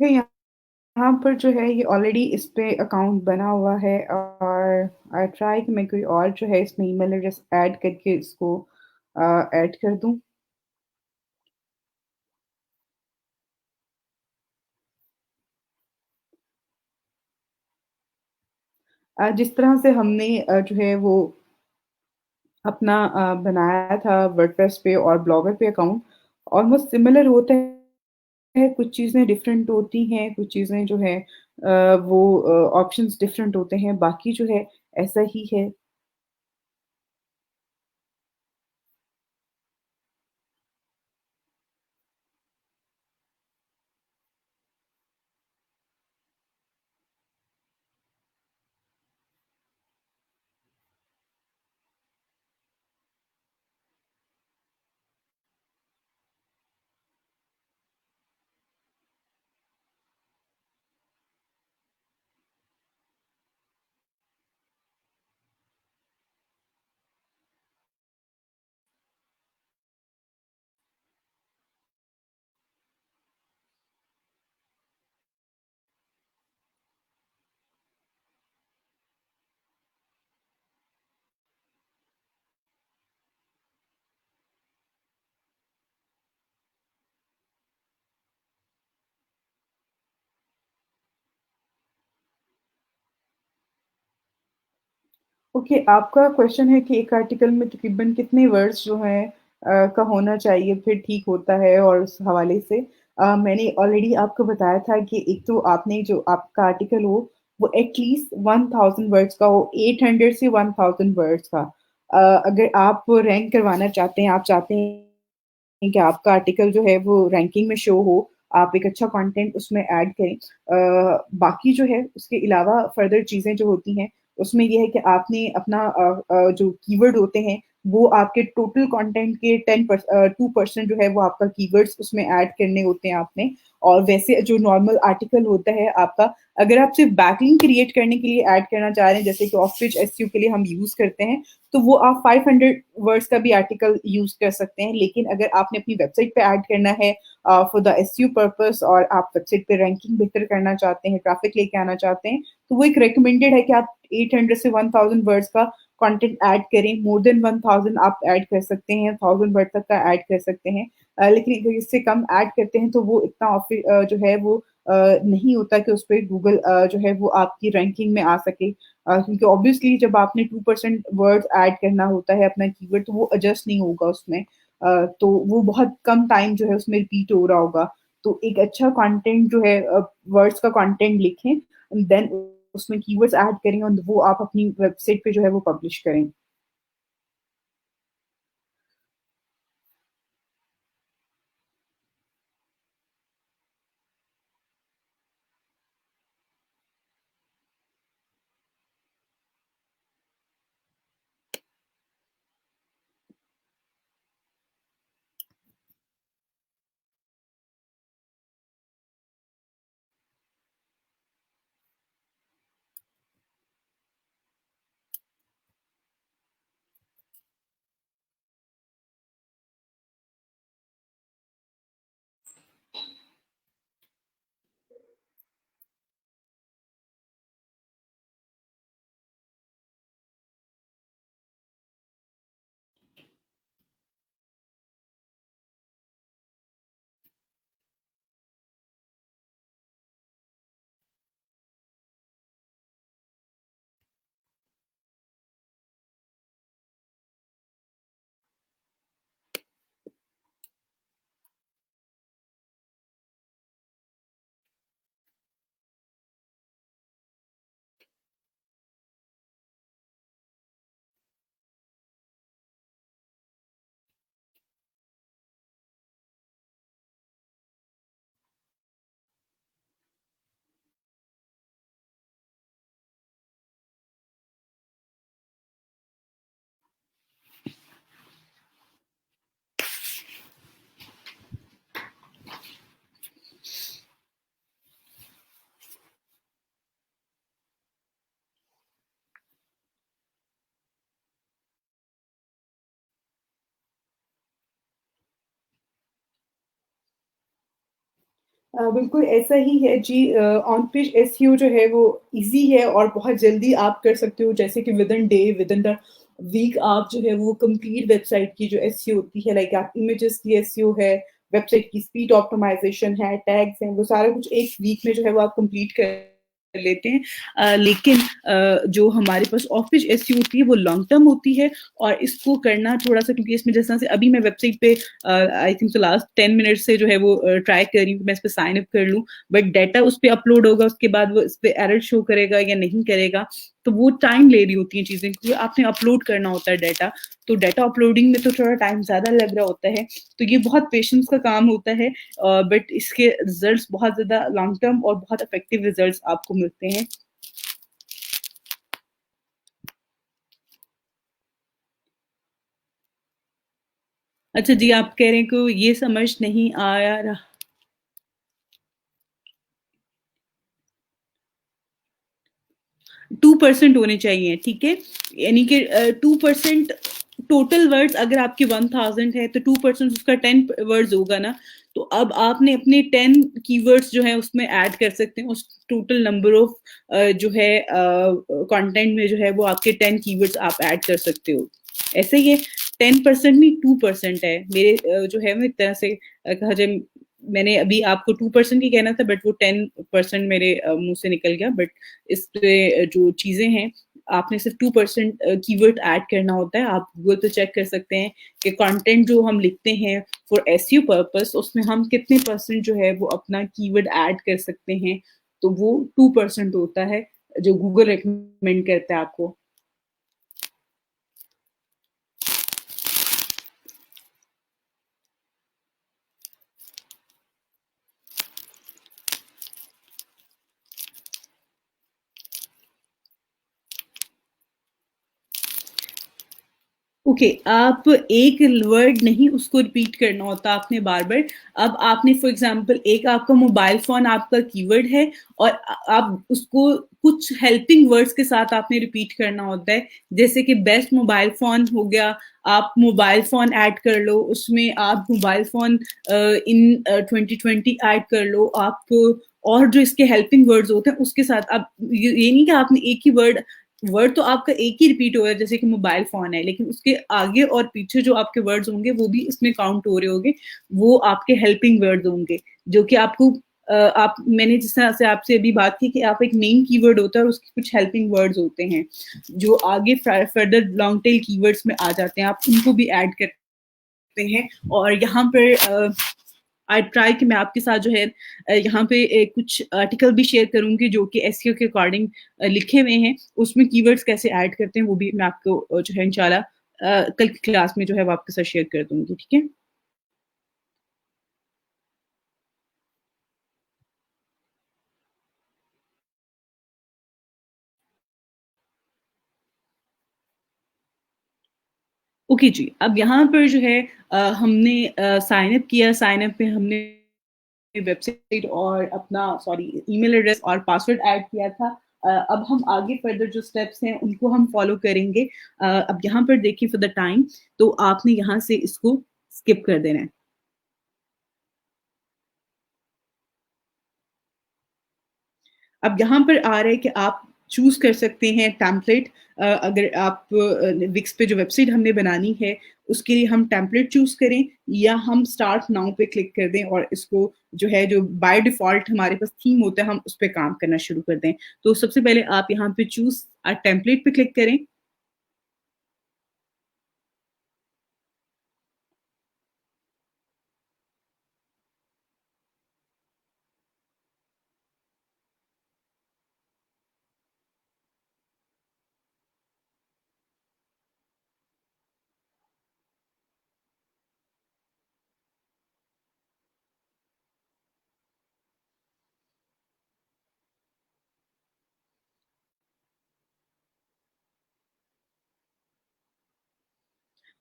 फिर यहाँ पर जो है ये ऑलरेडी इस पे अकाउंट बना हुआ है और आई ट्राई कि मैं कोई और जो है इसमें ईमेल एड्रेस ऐड करके इसको ऐड कर दूँ। जिस तरह से हमने जो है वो अपना बनाया था वर्डप्रेस पे और ब्लॉगर पे अकाउंट, ऑलमोस्ट सिमिलर होता है, कुछ चीज़ें डिफरेंट होती हैं, कुछ चीज़ें जो है वो ऑप्शंस डिफरेंट होते हैं, बाकी जो है ऐसा ही है। ओके, आपका क्वेश्चन है कि एक आर्टिकल में तकरीबन कितने वर्ड्स जो हैं का होना चाहिए फिर ठीक होता है और उस हवाले से मैंने ऑलरेडी आपको बताया था कि एक तो आपने जो आपका आर्टिकल हो वो एटलीस्ट 1000 वर्ड्स का हो, 800 से 1000 वर्ड्स का। अगर आप रैंक करवाना चाहते हैं, आप चाहते हैं कि आपका आर्टिकल जो है वो रैंकिंग में शो हो, आप एक अच्छा कंटेंट उसमें ऐड करें। बाकी जो है उसके अलावा फर्दर चीज़ें जो होती हैं, उसमें ये है कि आपने अपना जो कीवर्ड होते हैं, वो आपके टोटल कंटेंट के 2% जो है वो आपका कीवर्ड्स उसमें ऐड करने होते हैं आपने। और वैसे जो नॉर्मल आर्टिकल होता है आपका, अगर आप सिर्फ बैकलिंक क्रिएट करने के लिए ऐड करना चाह रहे हैं, जैसे कि ऑफ पेज एसईओ के लिए हम यूज़ करते हैं, तो वो आप 500 वर्ड्स का भी आर्टिकल यूज़ कर सकते हैं। लेकिन अगर आपने अपनी वेबसाइट पे ऐड करना है फॉर द एसईओ पर्पस और आप वेबसाइट पे रैंकिंग बेहतर करना चाहते हैं, ट्रैफिक लेके आना चाहते हैं, तो वो एक रिकमेंडेड है कि आप 800 से 1000 वर्ड्स का कंटेंट ऐड करें। मोर देन 1000 आप ऐड कर सकते हैं, 1000 वर्ड तक का ऐड कर सकते हैं। लेकिन अगर इससे कम ऐड करते हैं तो वो इतना जो है वो नहीं होता कि उस पे गूगल जो है वो आपकी रैंकिंग में आ सके। क्योंकि ऑब्वियसली जब आपने 2% वर्ड्स ऐड करना होता है अपना कीवर्ड, तो वो एडजस्ट नहीं होगा उसमें। तो वो बहुत कम टाइम जो है उसमें रिपीट हो रहा होगा। तो एक अच्छा कंटेंट जो है वर्ड्स का कंटेंट लिखें, देन उसमें कीवर्ड्स ऐड करें और वो आप अपनी वेबसाइट पे जो है वो पब्लिश करें। बिल्कुल ऐसा ही है जी। ऑन पेज एसईओ जो है वो ईज़ी है और बहुत जल्दी आप कर सकते हो, जैसे कि within day, within the week आप जो है वो कंप्लीट वेबसाइट की जो एसईओ होती है, लाइक आप इमेजेस की एसईओ है, वेबसाइट की स्पीड ऑप्टिमाइज़ेशन है, टैग्स हैं, वो सारा कुछ 1 वीक में जो है वो आप कंप्लीट कर लेते हैं। लेकिन जो हमारे पास ऑफ पेज एसईओ होती है वो लॉन्ग टर्म होती है, और इसको करना थोड़ा-सा, क्योंकि इसमें जिस तरह से अभी मैं वेबसाइट पे I think so last 10 minutes से जो है वो ट्राई कर रही हूँ कि मैं इस पे साइन अप कर लूँ, बट डाटा उस पे अपलोड होगा, उसके बाद वो इस पे एरर शो करेगा या नहीं करेगा, तो वो टाइम ले रही होती हैं चीज़ें, क्योंकि आपने अपलोड करना होता है डाटा, तो डाटा अपलोडिंग में तो थोड़ा टाइम ज़्यादा लग रहा होता है, तो ये बहुत पेशेंस का काम होता है, बट इसके रिजल्ट्स बहुत ज़्यादा लॉन्ग टर्म और बहुत इफेक्टिव रिजल्ट्स आपको मिलते हैं। अच्छा जी, आप कह रहे हैं कि ये समझ नहीं आया रहा। 2% होने चाहिए, ठीक है? यानी कि 2% टोटल वर्ड्स अगर आपके 1000 है, तो 2% उसका 10 वर्ड्स होगा ना, तो अब आपने अपने 10 कीवर्ड्स जो हैं उसमें ऐड कर सकते हैं, उस टोटल नंबर ऑफ जो है कंटेंट में जो है वो आपके 10 कीवर्ड्स आप ऐड कर सकते हो। ऐसे ये 10% नहीं 2% है। मेरे जो है वो एक तरह से कहा जाए, मैंने अभी आपको 2% ही कहना था, बट वो 10% मेरे मुँह से निकल गया, बट इस पे जो चीज़ें हैं, आपने सिर्फ़ 2% कीवर्ड ऐड करना होता है। आप गूगल पे चेक कर सकते हैं कि कंटेंट जो हम लिखते हैं फॉर एसईओ पर्पस, उसमें हम कितने परसेंट जो है वो अपना कीवर्ड ऐड कर सकते हैं। तो वो 2% होता है, जो गूगल रिकमेंड करता है आपको। ओके, आप एक वर्ड नहीं उसको रिपीट करना होता आपने बार-बार। अब आपने फॉर एग्ज़ाम्पल, एक आपका मोबाइल फ़ोन आपका कीवर्ड है, और आप उसको कुछ हेल्पिंग वर्ड्स के साथ आपने रिपीट करना होता है। जैसे कि बेस्ट मोबाइल फ़ोन हो गया, आप मोबाइल फ़ोन ऐड कर लो, उसमें आप मोबाइल फ़ोन इन 2020 ऐड कर लो। आप और जो इसके हेल्पिंग वर्ड्स होते हैं उसके साथ आप, ये नहीं कि आपने एक ही वर्ड, वर्ड तो आपका एक ही रिपीट हो रहा है, जैसे कि मोबाइल फ़ोन है, लेकिन उसके आगे और पीछे जो आपके वर्ड्स होंगे वो भी इसमें काउंट हो रहे होंगे, वो आपके हेल्पिंग वर्ड्स होंगे, जो कि आपको आप, मैंने जिस तरह से आपसे अभी बात की कि आप एक मेन कीवर्ड होता है और उसके कुछ हेल्पिंग वर्ड्स होते हैं, जो आगे फर्दर लॉन्ग टेल कीवर्ड्स में आ जाते हैं, आप उनको भी ऐड करते हैं। और यहाँ पर आई ट्राई कि मैं आपके साथ जो है यहाँ पे कुछ आर्टिकल भी शेयर करूँगी जो कि एसईओ के अकॉर्डिंग लिखे हुए हैं। उसमें कीवर्ड्स कैसे ऐड करते हैं वो भी मैं आपको जो है इंशाल्लाह कल की क्लास में जो है वो आपके साथ शेयर कर दूँगी, ठीक है? ओके जी, अब यहाँ पर जो है हमने साइन अप किया, साइन अप पे हमने वेबसाइट और अपना ईमेल एड्रेस और पासवर्ड ऐड किया था। अब हम आगे फर्दर जो स्टेप्स हैं उनको हम फॉलो करेंगे। अब यहाँ पर देखिए फॉर द टाइम, तो आपने यहाँ से इसको स्किप कर देना है। अब यहाँ पर आ रहा है कि आप चूज़ कर सकते हैं टेम्पलेट। अगर आप विक्स पे जो वेबसाइट हमने बनानी है, उसके लिए हम टेम्पलेट चूज़ करें, या हम स्टार्ट नाउ पे क्लिक कर दें और इसको जो है, जो बाय डिफ़ॉल्ट हमारे पास थीम होता है, हम उस पे काम करना शुरू कर दें। तो सबसे पहले आप यहाँ पे चूज़ टेम्पलेट पे क्लिक करें।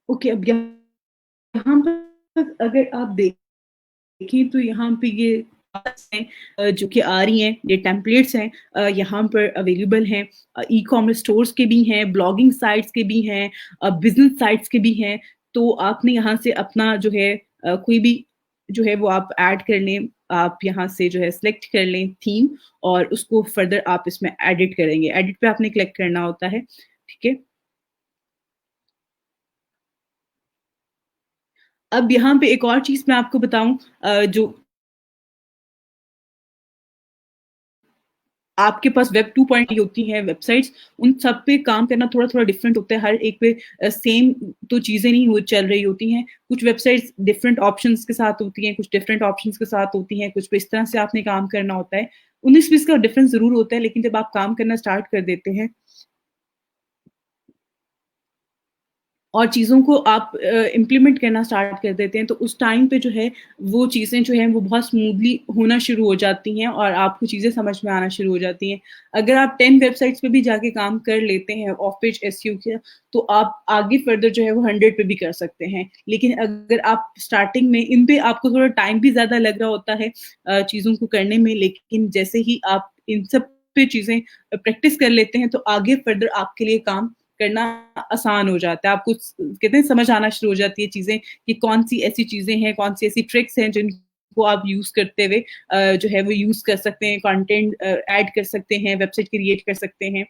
ओके, अब यहाँ पर अगर आप देखें तो यहाँ पे ये हैं, जो कि आ रही हैं, ये टेम्पलेट्स हैं, यहाँ पर अवेलेबल हैं। ई-कॉमर्स स्टोर्स के भी हैं, ब्लॉगिंग साइट्स के भी हैं, बिज़नेस साइट्स के भी हैं। तो आपने यहाँ से अपना जो है कोई भी जो है वो आप ऐड कर लें, आप यहाँ से जो है सिलेक्ट कर लें थीम और उसको फर्दर आप इसमें एडिट करेंगे। एडिट पे आपने क्लिक करना होता है, ठीक है? अब यहाँ पे एक और चीज़ मैं आपको बताऊँ जो आपके पास वेब 2.0 होती हैं वेबसाइट्स, उन सब पे काम करना थोड़ा-थोड़ा डिफरेंट होता है, हर एक पे सेम तो चीज़ें नहीं हो चल रही होती हैं। कुछ वेबसाइट्स डिफरेंट ऑप्शंस के साथ होती हैं, कुछ डिफरेंट ऑप्शंस के साथ होती हैं, कुछ पे इस तरह से आपने काम करना होता है। 19-20 का डिफरेंस ज़रूर होता है, लेकिन जब आप काम करना स्टार्ट कर देते हैं और चीज़ों को आप इम्प्लीमेंट करना स्टार्ट कर देते हैं, तो उस टाइम पे जो है, वो चीज़ें जो हैं, वो बहुत स्मूथली होना शुरू हो जाती हैं और आपको चीज़ें समझ में आना शुरू हो जाती हैं। अगर आप 10 वेबसाइट्स पे भी जाके काम कर लेते हैं ऑफ पेज एसईओ का, तो आप आगे फर्दर जो है वो 100 पे भी कर सकते हैं। लेकिन अगर आप स्टार्टिंग में इन पे आपको थोड़ा टाइम भी ज़्यादा लग रहा होता है चीज़ों को करने में, लेकिन जैसे ही आप इन सब पे चीज़ें प्रैक्टिस कर लेते हैं, तो आगे फर्दर आपके लिए काम करना आसान हो जाता है। आपको कहते हैं समझ आना शुरू हो जाती है चीज़ें कि कौन-सी ऐसी चीज़ें हैं, कौन-सी ऐसी ट्रिक्स हैं जिनको आप यूज़ करते हुए जो है वो यूज़ कर सकते हैं, कंटेंट ऐड कर सकते हैं, वेबसाइट क्रिएट कर सकते हैं।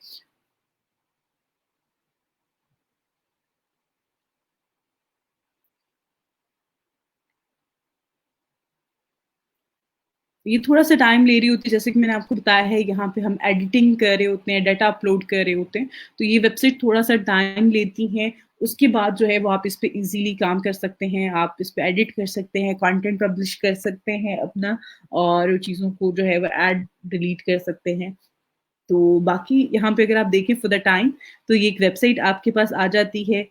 ये थोड़ा-सा टाइम ले रही होती है, जैसे कि मैंने आपको बताया है, यहाँ पे हम एडिटिंग कर रहे होते हैं, डाटा अपलोड कर रहे होते हैं, तो ये वेबसाइट थोड़ा-सा टाइम लेती हैं। उसके बाद जो है वो आप इस पे ईज़िली काम कर सकते हैं, आप इस पे एडिट कर सकते हैं, कंटेंट पब्लिश कर सकते हैं अपना और चीज़ों को जो है वो ऐड डिलीट कर सकते हैं। तो बाकी यहाँ पे अगर आप देखें फॉर द टाइम, तो ये एक वेबसाइट आपके पास आ जाती है।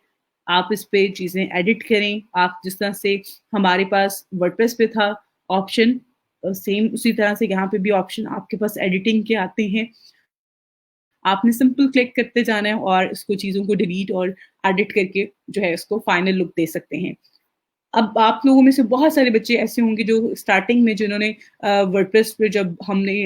आप इस पे चीज़ें एडिट करें, आप जिस तरह से हमारे पास वर्डप्रेस पे था ऑप्शन, सेम उसी तरह से यहाँ पे भी ऑप्शन आपके पास एडिटिंग के आते हैं। आपने सिंपल क्लिक करते जाना है और इसको चीज़ों को डिलीट और एडिट करके जो है इसको फाइनल लुक दे सकते हैं। अब आप लोगों में से बहुत सारे बच्चे ऐसे होंगे जो स्टार्टिंग में जिन्होंने वर्डप्रेस पे जब हमने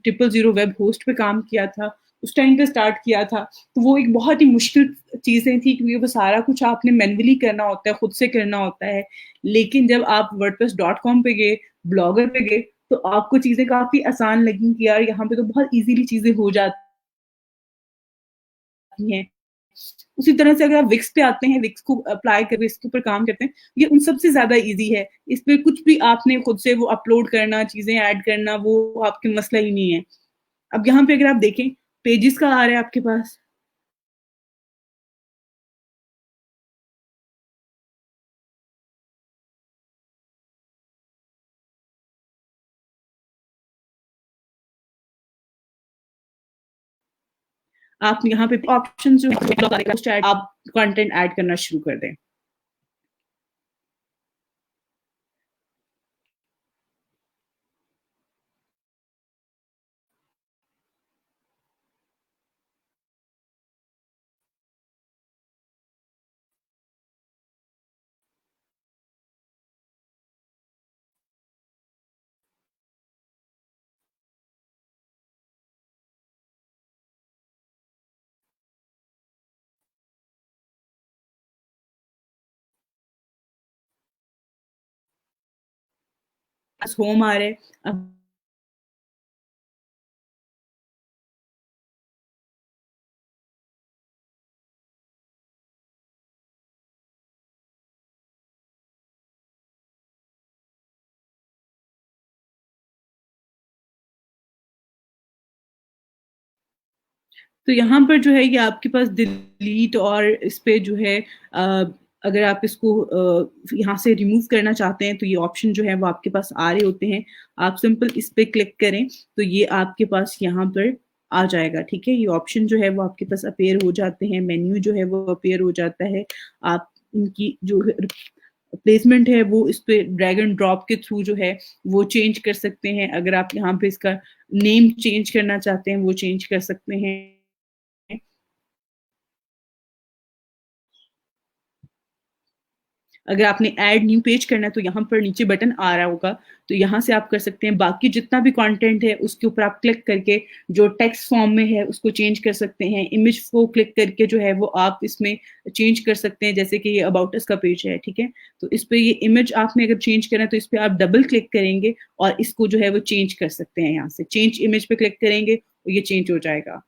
000 वेब होस्ट पे काम किया था, उस टाइम पे स्टार्ट किया था, तो वो एक बहुत ही मुश्किल चीज़ें थी क्योंकि वो सारा कुछ आपने मैनुअली करना होता है, खुद से करना होता है। लेकिन जब आप वर्डप्रेस.com पे गए, ब्लॉगर पे गए, तो आपको चीज़ें काफ़ी आसान लगी कि यार यहाँ पे तो बहुत ईज़िली चीज़ें हो जाती हैं। उसी तरह से अगर आप विक्स पे आते हैं, विक्स को अप्लाई करके इसके ऊपर काम करते हैं, ये उन सबसे ज़्यादा ईज़ी है। इसपे कुछ भी आपने खुद से वो अपलोड करना, चीज़ें ऐड करना, वो आपके मसला ही नहीं है। अब यहाँ पे अगर आप देखें, पेजेज़ का आ रहा है आपके पास, आप यहाँ पे ऑप्शंस जो है आप कंटेंट ऐड करना शुरू कर दें। बस होम आ रहा है, अब तो यहाँ पर जो है ये आपके पास डिलीट और इस पे जो है अगर आप इसको यहाँ से रिमूव करना चाहते हैं तो ये ऑप्शन जो है वो आपके पास आ रहे होते हैं। आप सिंपल इस पे क्लिक करें तो ये आपके पास यहाँ पर आ जाएगा, ठीक है? ये ऑप्शन जो है वो आपके पास अपीयर हो जाते हैं, मेन्यू जो है वो अपीयर हो जाता है। आप इनकी जो प्लेसमेंट है वो इस पे ड्रैग एंड ड्रॉप के थ्रू जो है वो चेंज कर सकते हैं। अगर आप यहाँ पे इसका नेम चेंज करना चाहते हैं, वो चेंज कर सकते हैं। अगर आपने ऐड न्यू पेज करना है तो यहाँ पर नीचे बटन आ रहा होगा, तो यहाँ से आप कर सकते हैं। बाकी जितना भी कंटेंट है उसके ऊपर आप क्लिक करके जो टेक्स्ट फॉर्म में है उसको चेंज कर सकते हैं। इमेज को क्लिक करके जो है वो आप इसमें चेंज कर सकते हैं, जैसे कि ये अबाउट अस का पेज है, ठीक है? तो इस पे ये इमेज आपने अगर चेंज करना है तो इस पे आप डबल क्लिक करेंगे और इसको जो है वो चेंज कर सकते हैं यहाँ से। चेंज इमेज पे क्लिक करेंगे और ये चेंज हो जाएगा।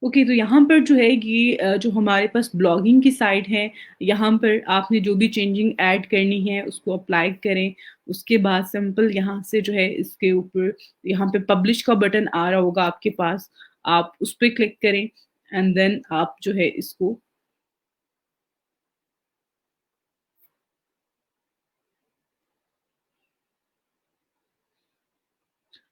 ओके, तो यहाँ पर जो है ये जो हमारे पास ब्लॉगिंग की साइट है, यहाँ पर आपने जो भी चेंजिंग ऐड करनी है उसको अप्लाई करें। उसके बाद सिंपल यहाँ से जो है इसके ऊपर यहाँ पे पब्लिश का बटन आ रहा होगा आपके पास, आप उस पे क्लिक करें एंड देन आप जो है इसको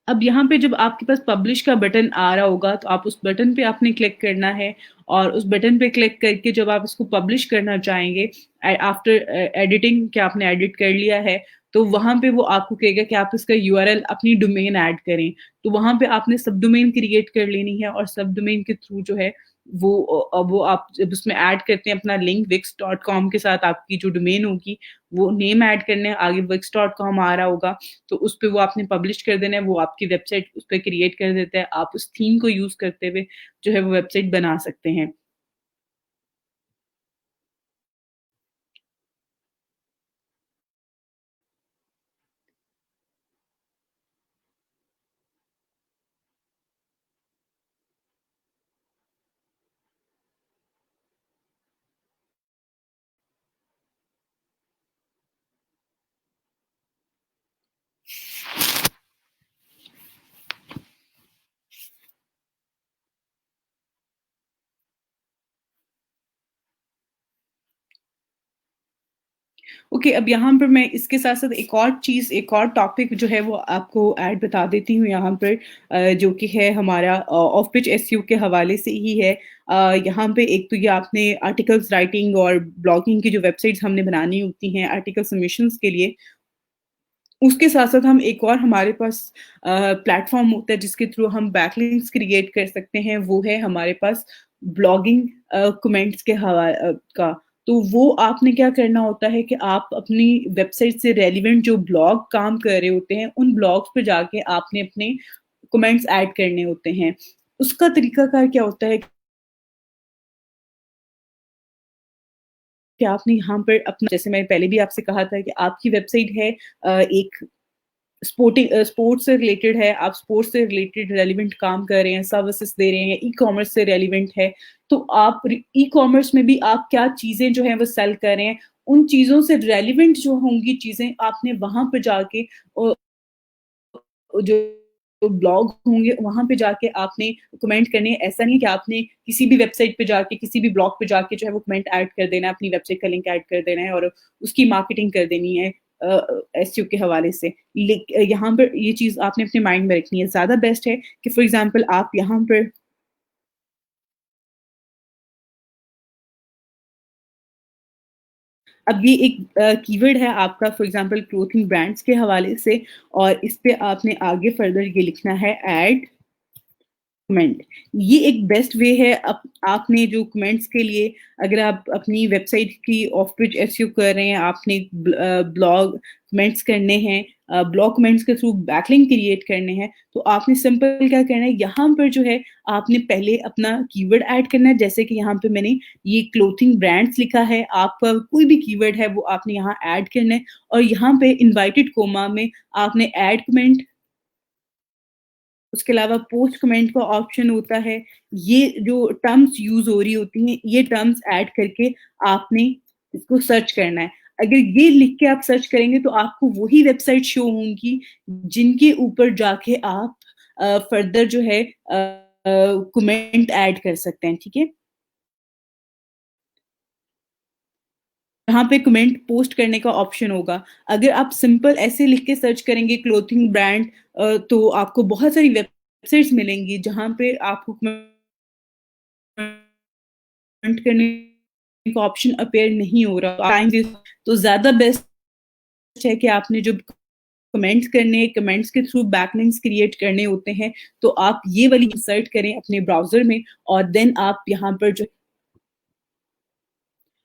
अब यहाँ पे जब आपके पास पब्लिश का बटन आ रहा होगा, तो आप उस बटन पे आपने क्लिक करना है और उस बटन पे क्लिक करके जब आप इसको पब्लिश करना चाहेंगे, आफ्टर एडिटिंग कि आपने एडिट कर लिया है, तो वहाँ पे वो आपको कहेगा कि आप इसका यूआरएल अपनी डोमेन ऐड करें। तो वहाँ पे आपने सब डोमेन क्रिएट कर लेनी है और सब डोमेन के थ्रू जो है वो आप जब उसमें ऐड करते हैं अपना लिंक wix.com के साथ आपकी जो डोमेन होगी, वो नेम ऐड करने आगे wix.com आ रहा होगा, तो उस पे वो आपने पब्लिश कर देना है, वो आपकी वेबसाइट उस पे क्रिएट कर देता है। आप उस थीम को यूज़ करते हुए जो है वो वेबसाइट बना सकते हैं। ओके, अब यहाँ पर मैं इसके साथ-साथ एक और चीज़, एक और टॉपिक जो है वो आपको ऐड बता देती हूँ यहाँ पर, जो कि है हमारा ऑफ पिच एसईओ के हवाले से ही है। यहाँ पे एक तो ये आपने आर्टिकल्स राइटिंग और ब्लॉगिंग की जो वेबसाइट्स हमने बनानी होती हैं आर्टिकल सबमिशंस के लिए, उसके साथ-साथ हम एक और हमारे पास प्लेटफ़ॉर्म होता है जिसके थ्रू हम बैकलिंक्स क्रिएट कर सकते हैं, वो है हमारे पास ब्लॉगिंग कमेंट्स के का। तो वो आपने क्या करना होता है कि आप अपनी वेबसाइट से रेलेवेंट जो ब्लॉग काम कर रहे होते हैं, उन ब्लॉग्स पे जाके आपने अपने कमेंट्स ऐड करने होते हैं। उसका तरीकाकार क्या होता है कि आपने यहाँ पर अपना, जैसे मैंने पहले भी आपसे कहा था कि आपकी वेबसाइट है एक स्पोर्ट्स से रिलेटेड है, आप स्पोर्ट्स से रिलेटेड रेलेवेंट काम कर रहे हैं, सर्विसेज़ दे रहे हैं, ई-कॉमर्स से रेलेवेंट है, तो आप रि ई-कॉमर्स में भी आप क्या चीज़ें जो हैं वो सेल कर रहे हैं, उन चीज़ों से रेलेवेंट जो होंगी चीज़ें आपने वहाँ पे जाके अ, जो ब्लॉग होंगे वहाँ पे जाके आपने कमेंट करने हैं। ऐसा नहीं कि आपने किसी भी वेबसाइट पे जाके, किसी भी ब्लॉग पे जाके जो है वो कमेंट ऐड कर देना है, अपनी वेबसाइट का लिंक ऐड कर देना है और उसकी मार्केटिंग कर देनी है एसईओ के हवाले से। यहाँ पर ये चीज़ आपने अपने माइंड में रखनी है। ज़्यादा बेस्ट है कि फॉर एग्ज़ाम्पल आप यहाँ पर, अब ये एक कीवर्ड है आपका फॉर एग्ज़ाम्पल क्लोथिंग ब्रांड्स के हवाले से और इस पे आपने आगे फर्दर ये लिखना है ऐड कमेंट। ये एक बेस्ट वे है आपने जो कमेंट्स के लिए, अगर आप अपनी वेबसाइट की ऑफ पेज एसईओ कर रहे हैं, आपने ब्लॉग कमेंट्स करने हैं, ब्लॉग कमेंट्स के थ्रू बैकलिंक क्रिएट करने हैं, तो आपने सिंपल क्या करना है, यहाँ पर जो है आपने पहले अपना कीवर्ड ऐड करना है। जैसे कि यहाँ पे मैंने ये क्लोथिंग ब्रांड्स लिखा है, आपका कोई भी कीवर्ड है वो आपने यहाँ ऐड करना है और यहाँ पे इनवाइटेड कोमा में आपने ऐड कमेंट, उसके अलावा पोस्ट कमेंट का ऑप्शन होता है। ये जो टर्म्स यूज़ हो रही होती हैं, ये टर्म्स ऐड करके आपने इसको सर्च करना है। अगर ये लिख के आप सर्च करेंगे तो आपको वही वेबसाइट शो होंगी जिनके ऊपर जाके आप फर्दर जो है कमेंट ऐड कर सकते हैं, ठीक है? यहाँ पे कमेंट पोस्ट करने का ऑप्शन होगा। अगर आप सिंपल ऐसे लिख के सर्च करेंगे क्लोथिंग ब्रांड, तो आपको बहुत सारी वेबसाइट्स मिलेंगी जहाँ पे आपको कमेंट करने का ऑप्शन अपीयर नहीं हो रहा, टाइम वेस्ट, तो ज़्यादा बेस्ट है कि आपने जो कमेंट्स करने हैं, कमेंट्स के थ्रू बैकलिंक्स क्रिएट करने होते हैं, तो आप ये वाली इंसर्ट करें अपने ब्राउज़र में और देन आप यहाँ पर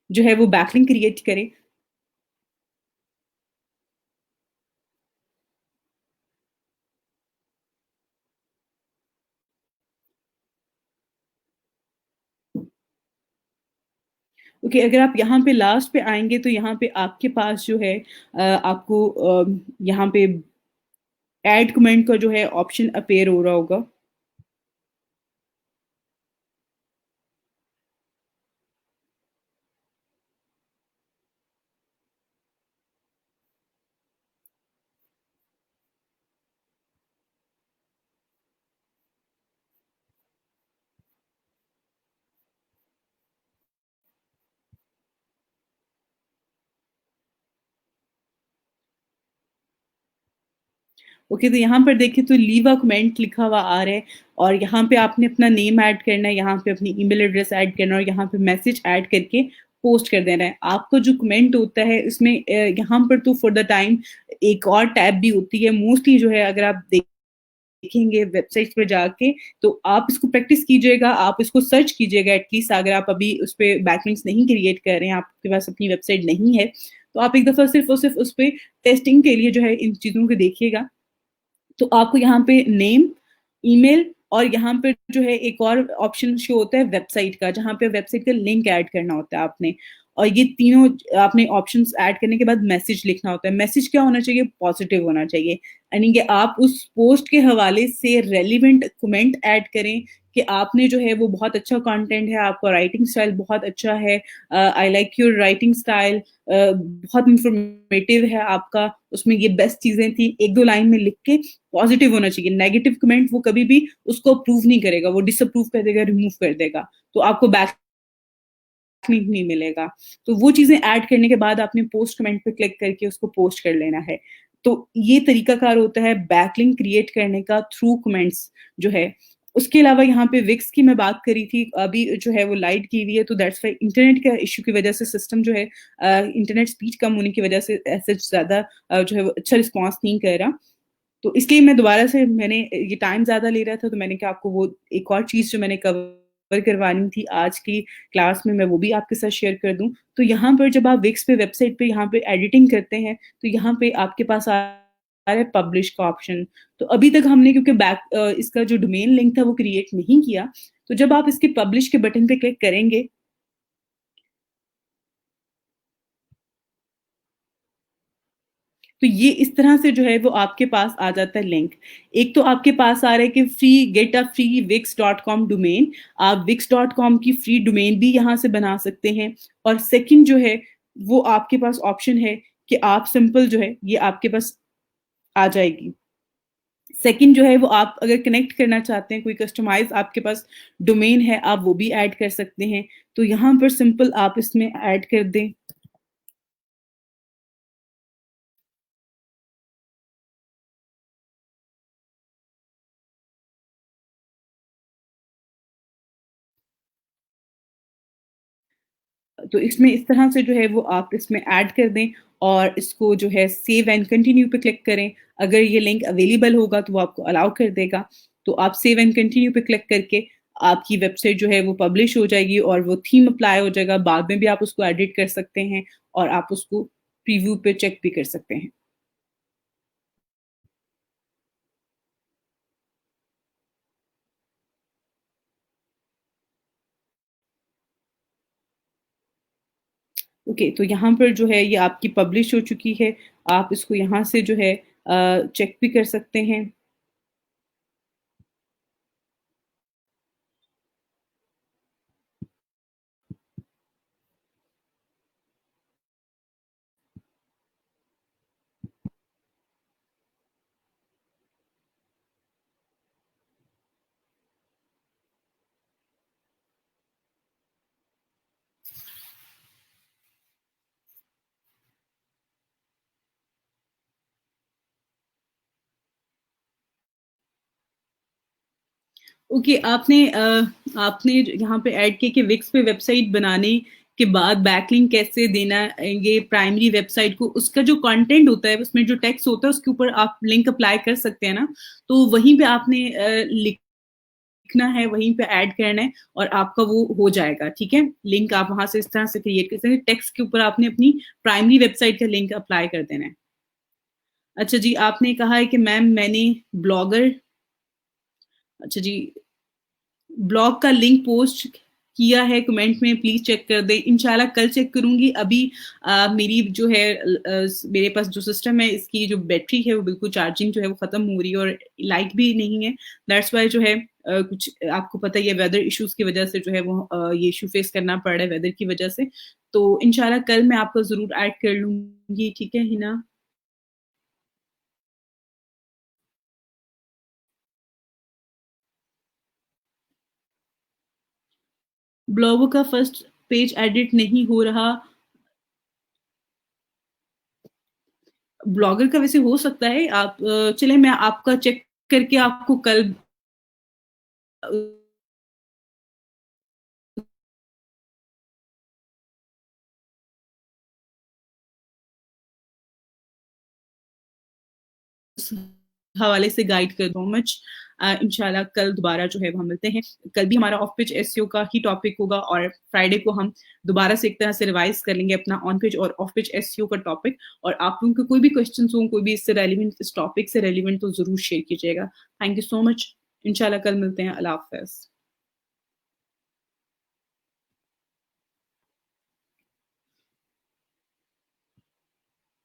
जो है वो बैकलिंक क्रिएट करें। ओके, अगर आप यहाँ पे लास्ट पे आएँगे तो यहाँ पे आपके पास जो है आपको यहाँ पे ऐड कमेंट का जो है ऑप्शन अपीयर हो रहा होगा। ओके, तो यहाँ पर देखिए तो लीव अ कमेंट लिखा हुआ आ रहा है और यहाँ पे आपने अपना नेम ऐड करना है, यहाँ पे अपनी ईमेल एड्रेस ऐड करना है और यहाँ पे मैसेज ऐड करके पोस्ट कर देना है। आपका जो कमेंट होता है इसमें यहाँ पर तो फॉर द टाइम एक और टैब भी होती है। मोस्टली जो है अगर आप देखेंगे वेबसाइट पे जाके तो आप इसको प्रैक्टिस कीजिएगा, आप इसको सर्च कीजिएगा एटलीस्ट, अगर आप अभी उस पे बैकलिंक्स नहीं क्रिएट कर रहे हैं, आपके पास अपनी वेबसाइट नहीं है, तो आप एक दफ़ा सिर्फ़ और सिर्फ़ उस पे टेस्टिंग के लिए जो है इन चीज़ों को देखिएगा। तो आपको यहाँ पे नेम, ईमेल और यहाँ पे जो है एक और ऑप्शन शो होता है वेबसाइट का, जहाँ पे वेबसाइट का लिंक ऐड करना होता है आपने। और ये तीनों आपने ऑप्शंस ऐड करने के बाद मैसेज लिखना होता है। मैसेज क्या होना चाहिए? पॉजिटिव होना चाहिए। यानी कि आप उस पोस्ट के हवाले से रेलेवेंट कमेंट ऐड करें कि आपने जो है वो बहुत अच्छा कंटेंट है, आपका राइटिंग स्टाइल बहुत अच्छा है, I like your writing style, बहुत इंफॉर्मेटिव है आपका, उसमें ये बेस्ट चीज़ें थी। 1-2 लाइन में लिख के पॉजिटिव होना चाहिए। नेगेटिव कमेंट वो कभी भी उसको अप्रूव नहीं करेगा, वो डिसअप्रूव कर देगा, रिमूव कर देगा। तो आपको बैकलिंक नहीं मिलेगा। तो वो चीज़ें ऐड करने के बाद आपने पोस्ट कमेंट पे क्लिक करके उसको पोस्ट कर लेना है। तो ये तरीकाकार होता है बैकलिंक क्रिएट करने का थ्रू कमेंट्स जो है। उसके अलावा यहाँ पे विक्स की मैं बात करी थी, अभी जो है वो लाइट की हुई है, तो दैट्स व्हाई इंटरनेट का इश्यू की वजह से सिस्टम जो है इंटरनेट स्पीड कम होने की वजह से ऐसे ज़्यादा जो है वो अच्छा रिस्पॉन्स नहीं कर रहा। तो इसलिए मैं दोबारा से, मैंने ये टाइम ज़्यादा ले रहा था तो मैंने कहा आपको वो एक और चीज़ जो मैंने कवर करवानी थी आज की क्लास में, मैं वो भी आपके साथ शेयर कर दूँ। तो यहाँ पर जब आप विक्स पे वेबसाइट पे यहाँ पे एडिटिंग करते हैं, तो यहाँ पे आपके पास आ रहा है पब्लिश का ऑप्शन। तो अभी तक हमने क्योंकि इसका जो डोमेन लिंक था वो क्रिएट नहीं किया, तो जब आप इसके पब्लिश के बटन पे क्लिक करेंगे तो ये इस तरह से जो है वो आपके पास आ जाता है लिंक। एक तो आपके पास आ रहा है कि free get a free Wix dot com domain, आप विक्स डॉट कॉम की फ्री डोमेन भी यहाँ से बना सकते हैं। और सेकंड जो है वो आपके पास ऑप्शन है कि आप सिंपल जो है ये आपके पास आ जाएगी। सेकंड जो है वो आप अगर कनेक्ट करना चाहते हैं, कोई कस्टमाइज़ आपके पास डोमेन है, आप वो भी ऐड कर सकते हैं। तो यहाँ पर सिंपल आप इसमें ऐड कर दें। तो इसमें इस तरह से जो है वो आप इसमें ऐड कर दें और इसको जो है सेव एंड कंटिन्यू पे क्लिक करें। अगर ये लिंक अवेलेबल होगा तो वो आपको अलाउ कर देगा। तो आप सेव एंड कंटिन्यू पे क्लिक करके आपकी वेबसाइट जो है वो पब्लिश हो जाएगी और वो थीम अप्लाई हो जाएगा। बाद में भी आप उसको एडिट कर सकते हैं और आप उसको प्रीव्यू पे चेक भी कर सकते हैं। ओके, तो यहाँ पर जो है ये आपकी पब्लिश हो चुकी है। आप इसको यहाँ से जो है चेक भी कर सकते हैं। ओके, आपने यहाँ पे ऐड किया कि विक्स पे वेबसाइट बनाने के बाद बैकलिंक कैसे देना ये प्राइमरी वेबसाइट को, उसका जो कंटेंट होता है उसमें जो टेक्स्ट होता है उसके ऊपर आप लिंक अप्लाई कर सकते हैं ना, तो वहीं पे आपने लिखना है, वहीं पे ऐड करना है और आपका वो हो जाएगा, ठीक है? लिंक आप वहाँ से इस तरह से क्रिएट कर सकते हैं, टेक्स्ट के ऊपर आपने अपनी प्राइमरी वेबसाइट का लिंक अप्लाई कर देना है। अच्छा जी, आपने कहा है कि मैम मैंने ब्लॉगर अच्छा जी, ब्लॉग का लिंक पोस्ट किया है कमेंट में, प्लीज चेक कर दें। इंशाल्लाह कल चेक करूंगी। अभी मेरी जो है मेरे पास जो सिस्टम है इसकी जो बैटरी है वो बिल्कुल चार्जिंग जो है वो खत्म हो रही है और लाइट भी नहीं है। दैट्स वाई जो है कुछ आपको पता ही है वेदर इश्यूज की वजह से जो है वो ये इशू फेस करना पड़ रहा है वेदर की वजह से। तो इंशाल्लाह कल मैं आपको जरूर ऐड कर लूंगी, ठीक है हिना? ब्लॉगो का फर्स्ट पेज एडिट नहीं हो रहा। ब्लॉगर का वैसे हो सकता है, आप चले मैं आपका चेक करके आपको कल उस हवाले से गाइड कर दूँ मच। इंशाल्लाह कल दोबारा जो है वो हम मिलते हैं। कल भी हमारा ऑफ पिच एसईओ का ही टॉपिक होगा और फ्राइडे को हम दोबारा से एक तरह से रिवाइज कर लेंगे अपना ऑन पिच और ऑफ पिच एसईओ का टॉपिक। और आप लोगों के कोई भी क्वेश्चंस हो, कोई भी इससे रेलेवेंट, इस टॉपिक से रेलेवेंट, तो जरूर शेयर कीजिएगा। Thank you so much. इंशाल्लाह कल मिलते हैं। अल्लाह हाफ़िज़।